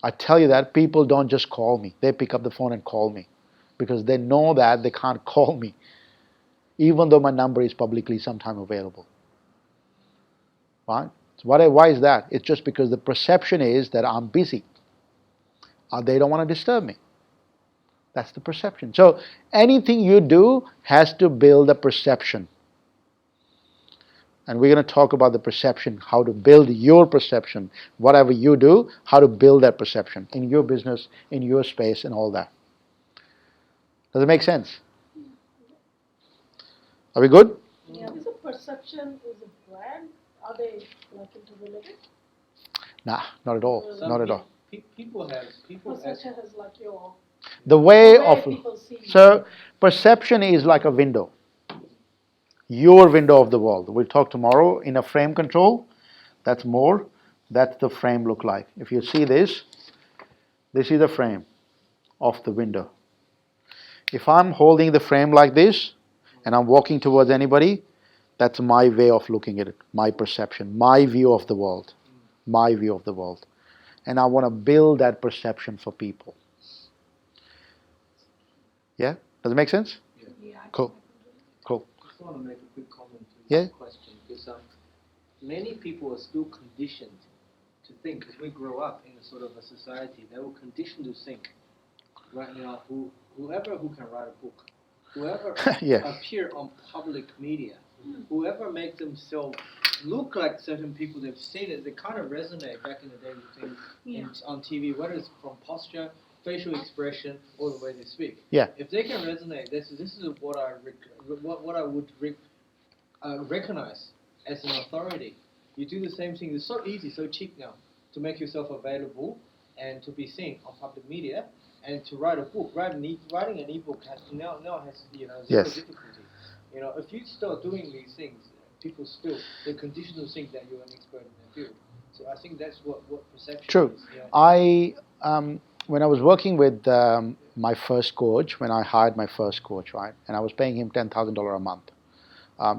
I tell you that people don't just call me. They pick up the phone and call me because they know that they can't call me, even though my number is publicly sometime available. Right? So why is that? It's just because the perception is that I'm busy. They don't want to disturb me. That's the perception. So anything you do has to build a perception. And we're going to talk about the perception, how to build your perception. Whatever you do, how to build that perception in your business, in your space, and all that. Does it make sense? Are we good? Yeah. Is a perception is a brand? Are they like interrelated? Nah, not at all. Not at all. People Perception is like your The way of people see you. so perception is like a window. Your window of the world. We'll talk tomorrow in a frame control. That's more. That's the frame look like. If you see this is the frame of the window. If I'm holding the frame like this and I'm walking towards anybody, that's my way of looking at it, my perception, my view of the world. My view of the world. And I want to build that perception for people. Yeah? Does it make sense? Yeah. Cool. Cool. I just want to make a quick comment to Yeah. your question because many people are still conditioned to think, because we grow up in a sort of a society, they were conditioned to think right now, whoever who can write a book, whoever Yeah. appear on public media, whoever makes themselves look like certain people they've seen it, they kind of resonate back in the day with things on TV, whether it's from posture, facial expression, or the way they speak. Yeah. If they can resonate, this is what I would recognize as an authority. You do the same thing. It's so easy, so cheap now to make yourself available and to be seen on public media and to write a book. Writing an ebook has now has zero Yes. difficulty. If you start doing these things, people still they conditional think that you're an expert in their field. So I think that's what perception True. is. Yeah. When I was working with my first coach, when I hired my first coach, right, and I was paying him $10,000 a month,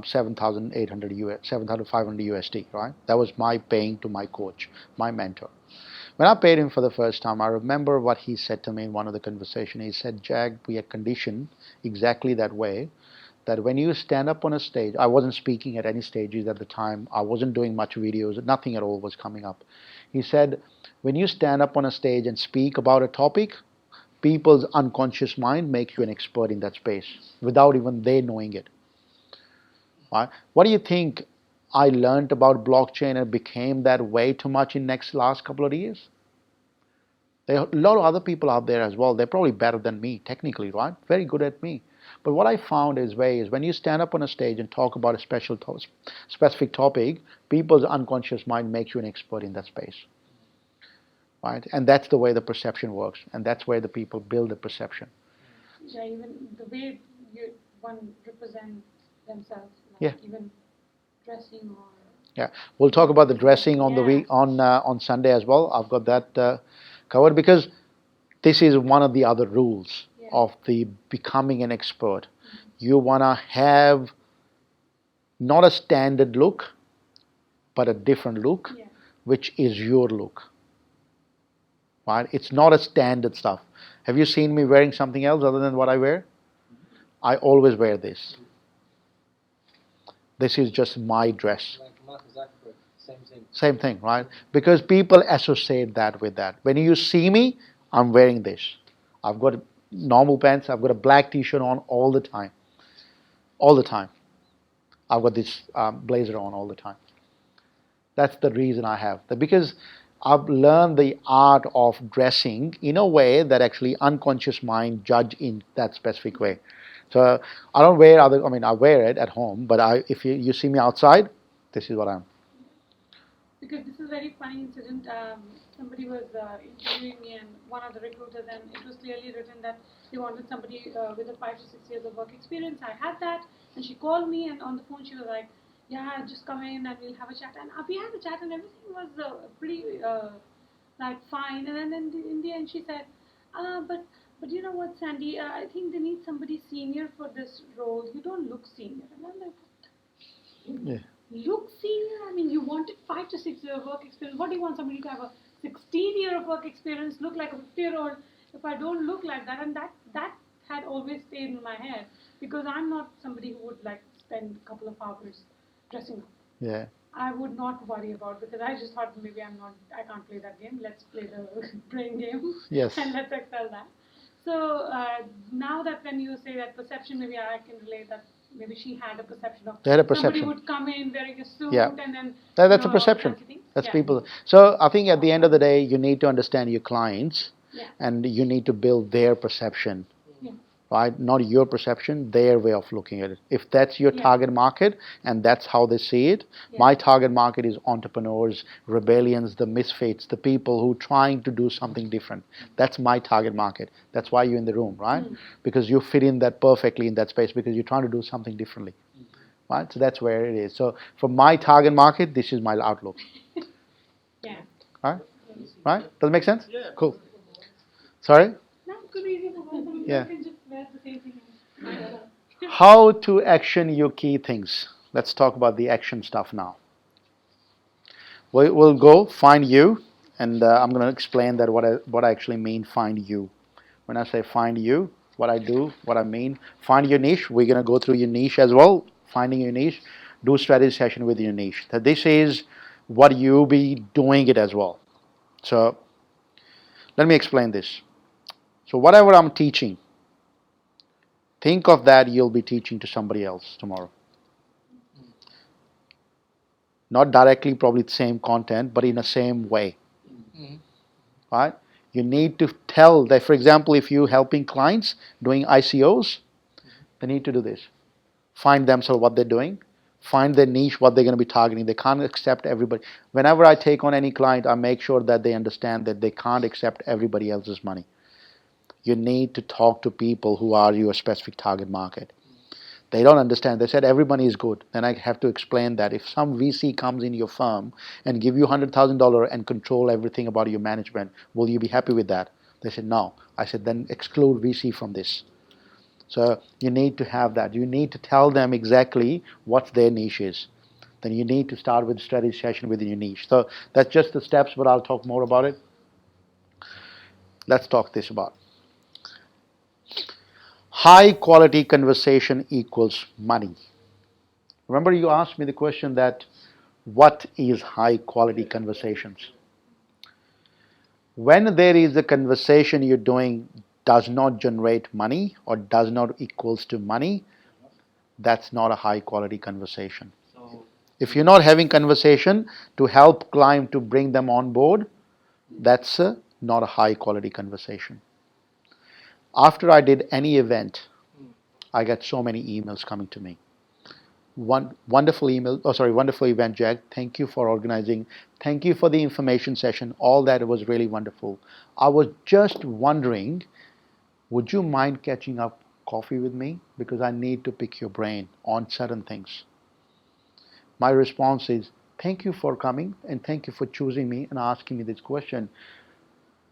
7,800 US, 7,500 USD, right? That was my paying to my coach, my mentor. When I paid him for the first time, I remember what he said to me in one of the conversations. He said, "Jag, we are conditioned exactly that way, that when you stand up on a stage," I wasn't speaking at any stages at the time, I wasn't doing much videos, nothing at all was coming up. He said, when you stand up on a stage and speak about a topic, people's unconscious mind makes you an expert in that space without even they knowing it. Right? What do you think I learned about blockchain and became that way too much in last couple of years? There are a lot of other people out there as well. They're probably better than me technically, right? Very good at me. But what I found is when you stand up on a stage and talk about a specific topic, people's unconscious mind makes you an expert in that space. Right? And that's the way the perception works. And that's where the people build the perception. Yeah, even the way one represents themselves, Yeah. even dressing or. Yeah, we'll talk about the dressing on the week on Sunday as well. I've got that covered because this is one of the other rules of the becoming an expert. Mm-hmm. You wanna have not a standard look, but a different look, which is your look. Right? It's not a standard stuff. Have you seen me wearing something else other than what I wear? I always wear this. This is just my dress. Same thing, right? Because people associate that with that. When you see me, I'm wearing this. I've got normal pants. I've got a black t-shirt on all the time. All the time. I've got this blazer on all the time. That's the reason I have that, because I've learned the art of dressing in a way that actually unconscious mind judge in that specific way. So I don't wear I wear it at home, but if you see me outside, this is what I am. Because this is a very funny incident. Somebody was interviewing me, and one of the recruiters, and it was clearly written that they wanted somebody with a 5 to 6 years of work experience. I had that, and she called me, and on the phone she was like, "Yeah, just come in and we'll have a chat." And we had a chat, and everything was pretty fine. And then in the end, she said, "But you know what, Sandy? I think they need somebody senior for this role. You don't look senior." And I'm like, "What?" Yeah. Look senior? I mean, you wanted 5 to 6 years of work experience. What do you want somebody to have a 16-year of work experience, look like a 50-year-old? If I don't look like that, and that had always stayed in my head, because I'm not somebody who would spend a couple of hours dressing up. Yeah. I would not worry about, because I just thought maybe I can't play that game. Let's play the brain game. Yes. And let's excel that. So now that when you say that perception, maybe I can relate that. Maybe she had a perception of somebody would come in wearing a suit and then... That's a perception. That's people. So I think at the end of the day, you need to understand your clients and you need to build their perception. Right? Not your perception, their way of looking at it. If that's your target market and that's how they see it, my target market is entrepreneurs, rebellions, the misfits, the people who are trying to do something different. That's my target market. That's why you're in the room, right? Because you fit in that perfectly in that space, because you're trying to do something differently. Right? So that's where it is. So for my target market, this is my outlook. Right? Right? Does it make sense? Yeah. Cool. Sorry? Yeah. How to action your key things. Let's talk about the action stuff now. We'll go find you, and I'm going to explain that what I actually mean find you. When I say find you, what I do, what I mean. Find your niche. We're going to go through your niche as well. Finding your niche. Do a strategy session with your niche. So this is what you'll be doing it as well. So let me explain this. So whatever I'm teaching, think of that you'll be teaching to somebody else tomorrow. Not directly, probably the same content, but in the same way. Right? You need to tell that, for example, if you're helping clients doing ICOs, they need to do this. Find them what they're doing, find their niche, what they're going to be targeting. They can't accept everybody. Whenever I take on any client, I make sure that they understand that they can't accept everybody else's money. You need to talk to people who are your specific target market. They don't understand. They said everybody is good. Then I have to explain that if some VC comes in your firm and give you $100,000 and control everything about your management, will you be happy with that? They said no. I said then exclude VC from this. So you need to have that. You need to tell them exactly what their niche is. Then you need to start with strategy session within your niche. So that's just the steps, but I'll talk more about it. Let's talk this about. High quality conversation equals money. Remember you asked me the question that what is high quality conversations? When there is a conversation you're doing does not generate money or does not equals to money, that's not a high quality conversation. If you're not having conversation to help client to bring them on board, that's not a high quality conversation. After I did any event, I get so many emails coming to me. Wonderful event, Jack. Thank you for organizing. Thank you for the information session. All that was really wonderful. I was just wondering, would you mind catching up coffee with me? Because I need to pick your brain on certain things. My response is, thank you for coming and thank you for choosing me and asking me this question.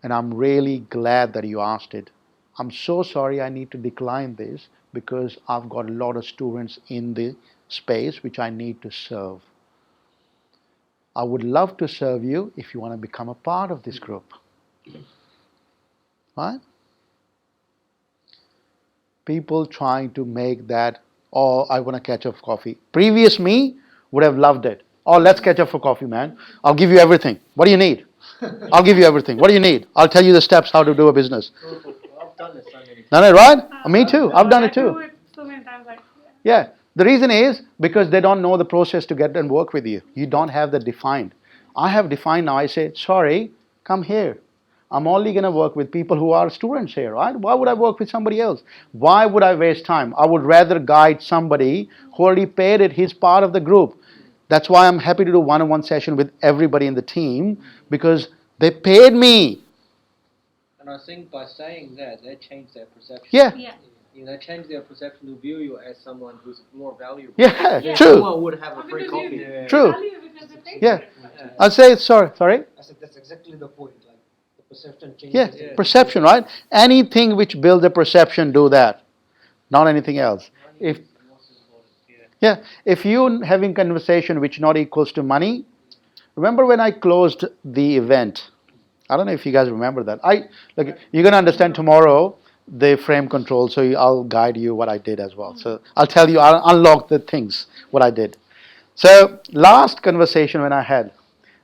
And I'm really glad that you asked it. I'm so sorry I need to decline this because I've got a lot of students in the space which I need to serve. I would love to serve you if you want to become a part of this group. Right? People trying to make that, oh, I want to catch up for coffee. Previous me would have loved it. Oh, let's catch up for coffee, man. I'll give you everything. What do you need? I'll give you everything. What do you need? I'll tell you the steps how to do a business. I've done it so many times. Done it, right? Me too. I've done it I do too. it so many times. Yeah. The reason is because they don't know the process to get and work with you. You don't have that defined. I have defined now. I say, sorry, come here. I'm only going to work with people who are students here, right? Why would I work with somebody else? Why would I waste time? I would rather guide somebody who already paid it. He's part of the group. That's why I'm happy to do one-on-one session with everybody in the team because they paid me. And I think by saying that, they change their perception. Yeah. They change their perception to view you as someone who's more valuable. Yeah, Yeah. true. Someone would have a free Because coffee. you True. value because they pay Yeah. for it. I'll say, sorry. I said that's exactly the point. Like the perception changes. Yeah, Yeah. perception, right? Anything which builds a perception, do that. Not anything else. If you having conversation which not equals to money, remember when I closed the event? I don't know if you guys remember that. You're gonna understand tomorrow the frame control, so I'll guide you what I did as well. So I'll tell you, I'll unlock the things what I did. So last conversation when I had,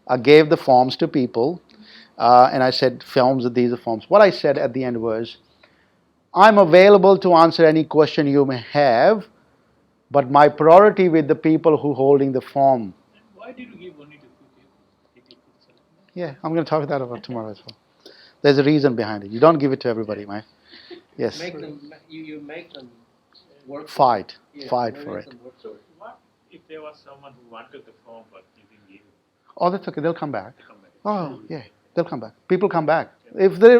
I gave the forms to people, and I said, these are forms. What I said at the end was, I'm available to answer any question you may have, but my priority with the people who holding the form. Why did you give only to few people? Did you put some? Yeah, I'm going to talk that about tomorrow as well. There's a reason behind it. You don't give it to everybody, man. Yes. You make them work. Fight Yeah, for it. So what if there was someone who wanted the form but you didn't give it? Oh, that's okay. They'll come back. They come back. Oh, yeah. They'll come back. People come back. If they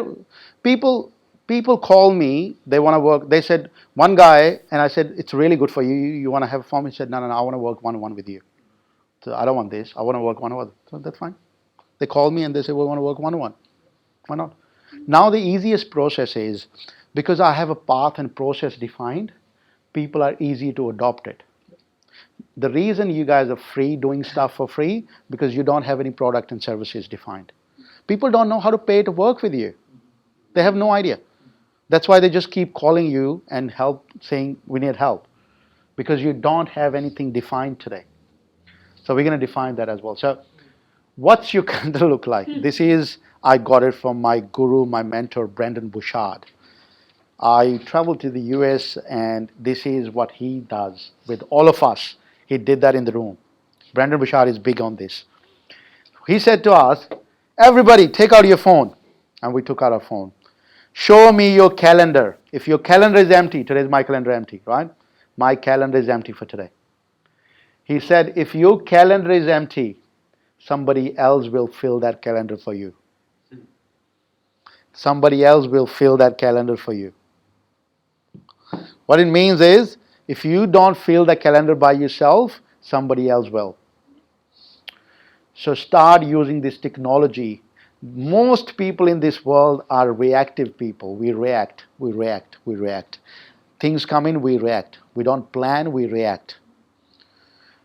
people call me, they want to work. They said one guy, and I said it's really good for you. You want to have a form? He said no. I want to work one-on-one with you. So I don't want this. I want to work one-on-one. So that's fine. They call me and they say we want to work one-on-one. Why not? Now the easiest process is because I have a path and process defined. People are easy to adopt it. The reason you guys are free doing stuff for free because you don't have any product and services defined. People don't know how to pay to work with you. They have no idea. That's why they just keep calling you and saying we need help because you don't have anything defined today. So we're going to define that as well. So what's your candle look like? This is, I got it from my guru, my mentor, Brendan Bouchard. I traveled to the US and this is what he does with all of us. He did that in the room. Brandon Bouchard is big on this. He said to us, everybody take out your phone. And we took out our phone. Show me your calendar. If your calendar is empty, today's my calendar empty, right? My calendar is empty for today. He said, if your calendar is empty, somebody else will fill that calendar for you. Somebody else will fill that calendar for you. What it means is, if you don't fill the calendar by yourself, somebody else will. So start using this technology. Most people in this world are reactive people. We react. Things come in, we react. We don't plan, we react.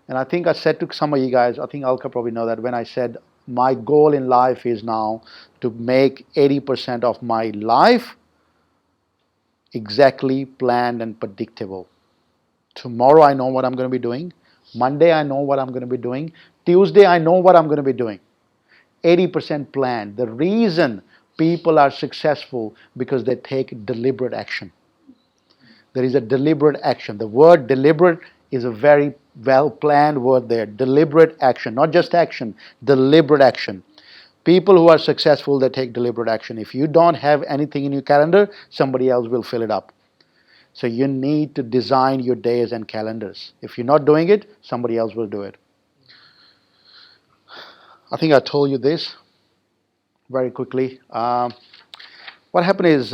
And I think I said to some of you guys, I think Alka probably know that when I said my goal in life is now to make 80% of my life exactly planned and predictable. Tomorrow I know what I'm going to be doing. Monday I know what I'm going to be doing. Tuesday I know what I'm going to be doing. 80% planned. The reason people are successful because they take deliberate action. There is a deliberate action. The word deliberate is a very well planned word there. Deliberate action, not just action, deliberate action. People who are successful, they take deliberate action. If you don't have anything in your calendar, somebody else will fill it up. So you need to design your days and calendars. If you're not doing it, somebody else will do it. I think I told you this very quickly. What happened is,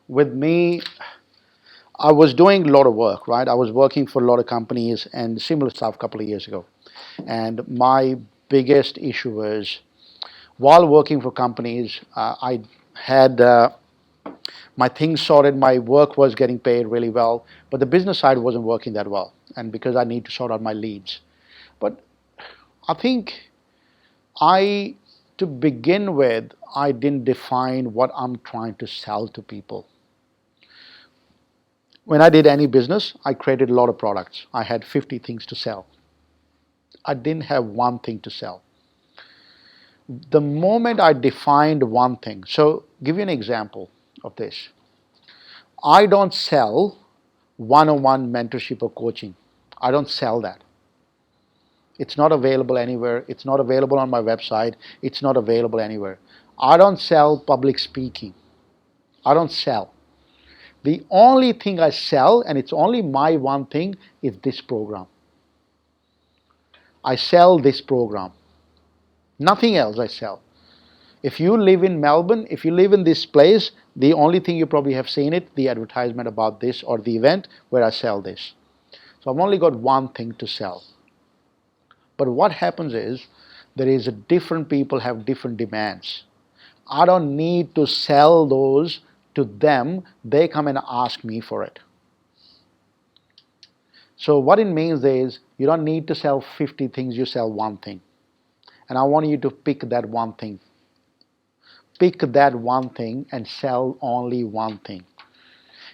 with me, I was doing a lot of work, right? I was working for a lot of companies and similar stuff a couple of years ago. And my biggest issue was, while working for companies, I had my things sorted, my work was getting paid really well, but the business side wasn't working that well. And because I need to sort out my leads. But I think to begin with, I didn't define what I'm trying to sell to people. When I did any business, I created a lot of products. I had 50 things to sell. I didn't have one thing to sell. The moment I defined one thing, so give you an example of this. I don't sell one-on-one mentorship or coaching. I don't sell that. It's not available anywhere. It's not available on my website. It's not available anywhere. I don't sell public speaking. I don't sell. The only thing I sell, and it's only my one thing, is this program. I sell this program. Nothing else I sell. If you live in Melbourne, if you live in this place, the only thing you probably have seen it, the advertisement about this or the event where I sell this. So I've only got one thing to sell. But what happens is, different people have different demands. I don't need to sell those to them. They come and ask me for it. So what it means is, you don't need to sell 50 things, you sell one thing. And I want you to pick that one thing. Pick that one thing and sell only one thing.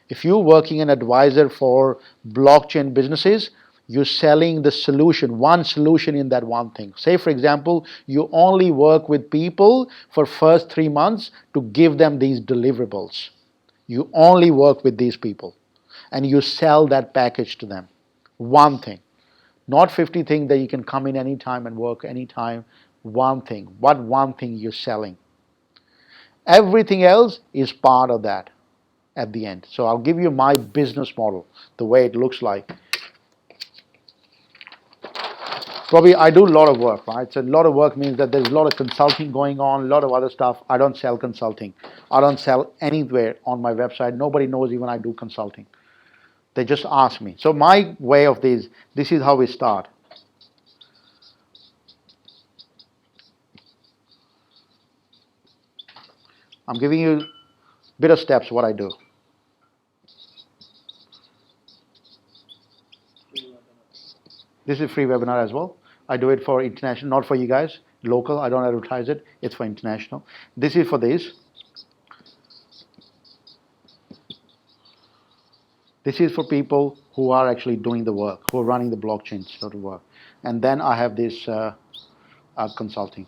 If you're working an advisor for blockchain businesses, you're selling the solution, one solution in that one thing. Say, for example, you only work with people for first 3 months to give them these deliverables. You only work with these people and you sell that package to them. One thing. Not 50 things that you can come in anytime and work anytime. One thing. What one thing you're selling? Everything else is part of that at the end. So I'll give you my business model, the way it looks like. Probably I do a lot of work, right? So a lot of work means that there's a lot of consulting going on, a lot of other stuff. I don't sell consulting. I don't sell anywhere on my website. Nobody knows even I do consulting. They just ask me. So my way of this is how we start. I'm giving you a bit of steps what I do. This is a free webinar as well. I do it for international, not for you guys, local. I don't advertise it. It's for international. This is for this. This is for people who are actually doing the work, who are running the blockchain sort of work. And then I have this consulting,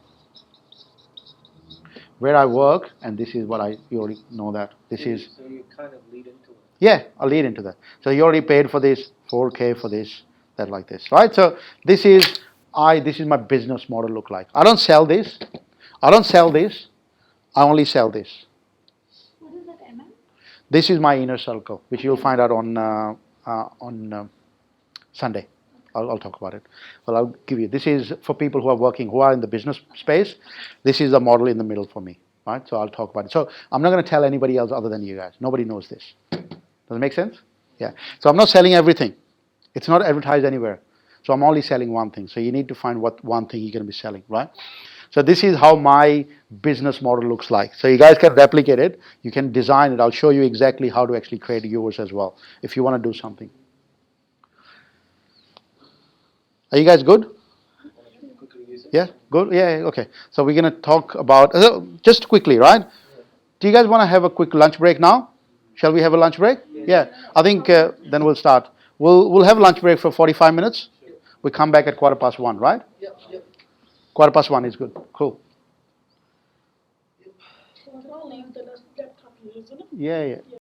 where I work, and this is what you already know that. This is. So you kind of lead into it. Yeah, I'll lead into that. So you already paid for this, 4K for this, that like this, right? So this is this is my business model look like. I don't sell this. I don't sell this. I only sell this. What is that, MM? This is my inner circle, which you'll find out on Sunday. I'll talk about it. Well, I'll give you. This is for people who are working, who are in the business space. This is the model in the middle for me, right? So I'll talk about it. So I'm not going to tell anybody else other than you guys. Nobody knows this. Does it make sense? Yeah. So I'm not selling everything. It's not advertised anywhere. So I'm only selling one thing. So you need to find what one thing you're going to be selling, right? So this is how my business model looks like. So you guys can replicate it. You can design it. I'll show you exactly how to actually create yours as well if you want to do something. Are you guys good? Yeah, good. Yeah, okay. So we're gonna talk about just quickly, right? Do you guys want to have a quick lunch break now? Shall we have a lunch break? Yeah. I think then we'll start. We'll have a lunch break for 45 minutes. We come back at 1:15, right? 1:15 is good. Cool. I'll leave the laptop here, isn't it? Yeah, yeah.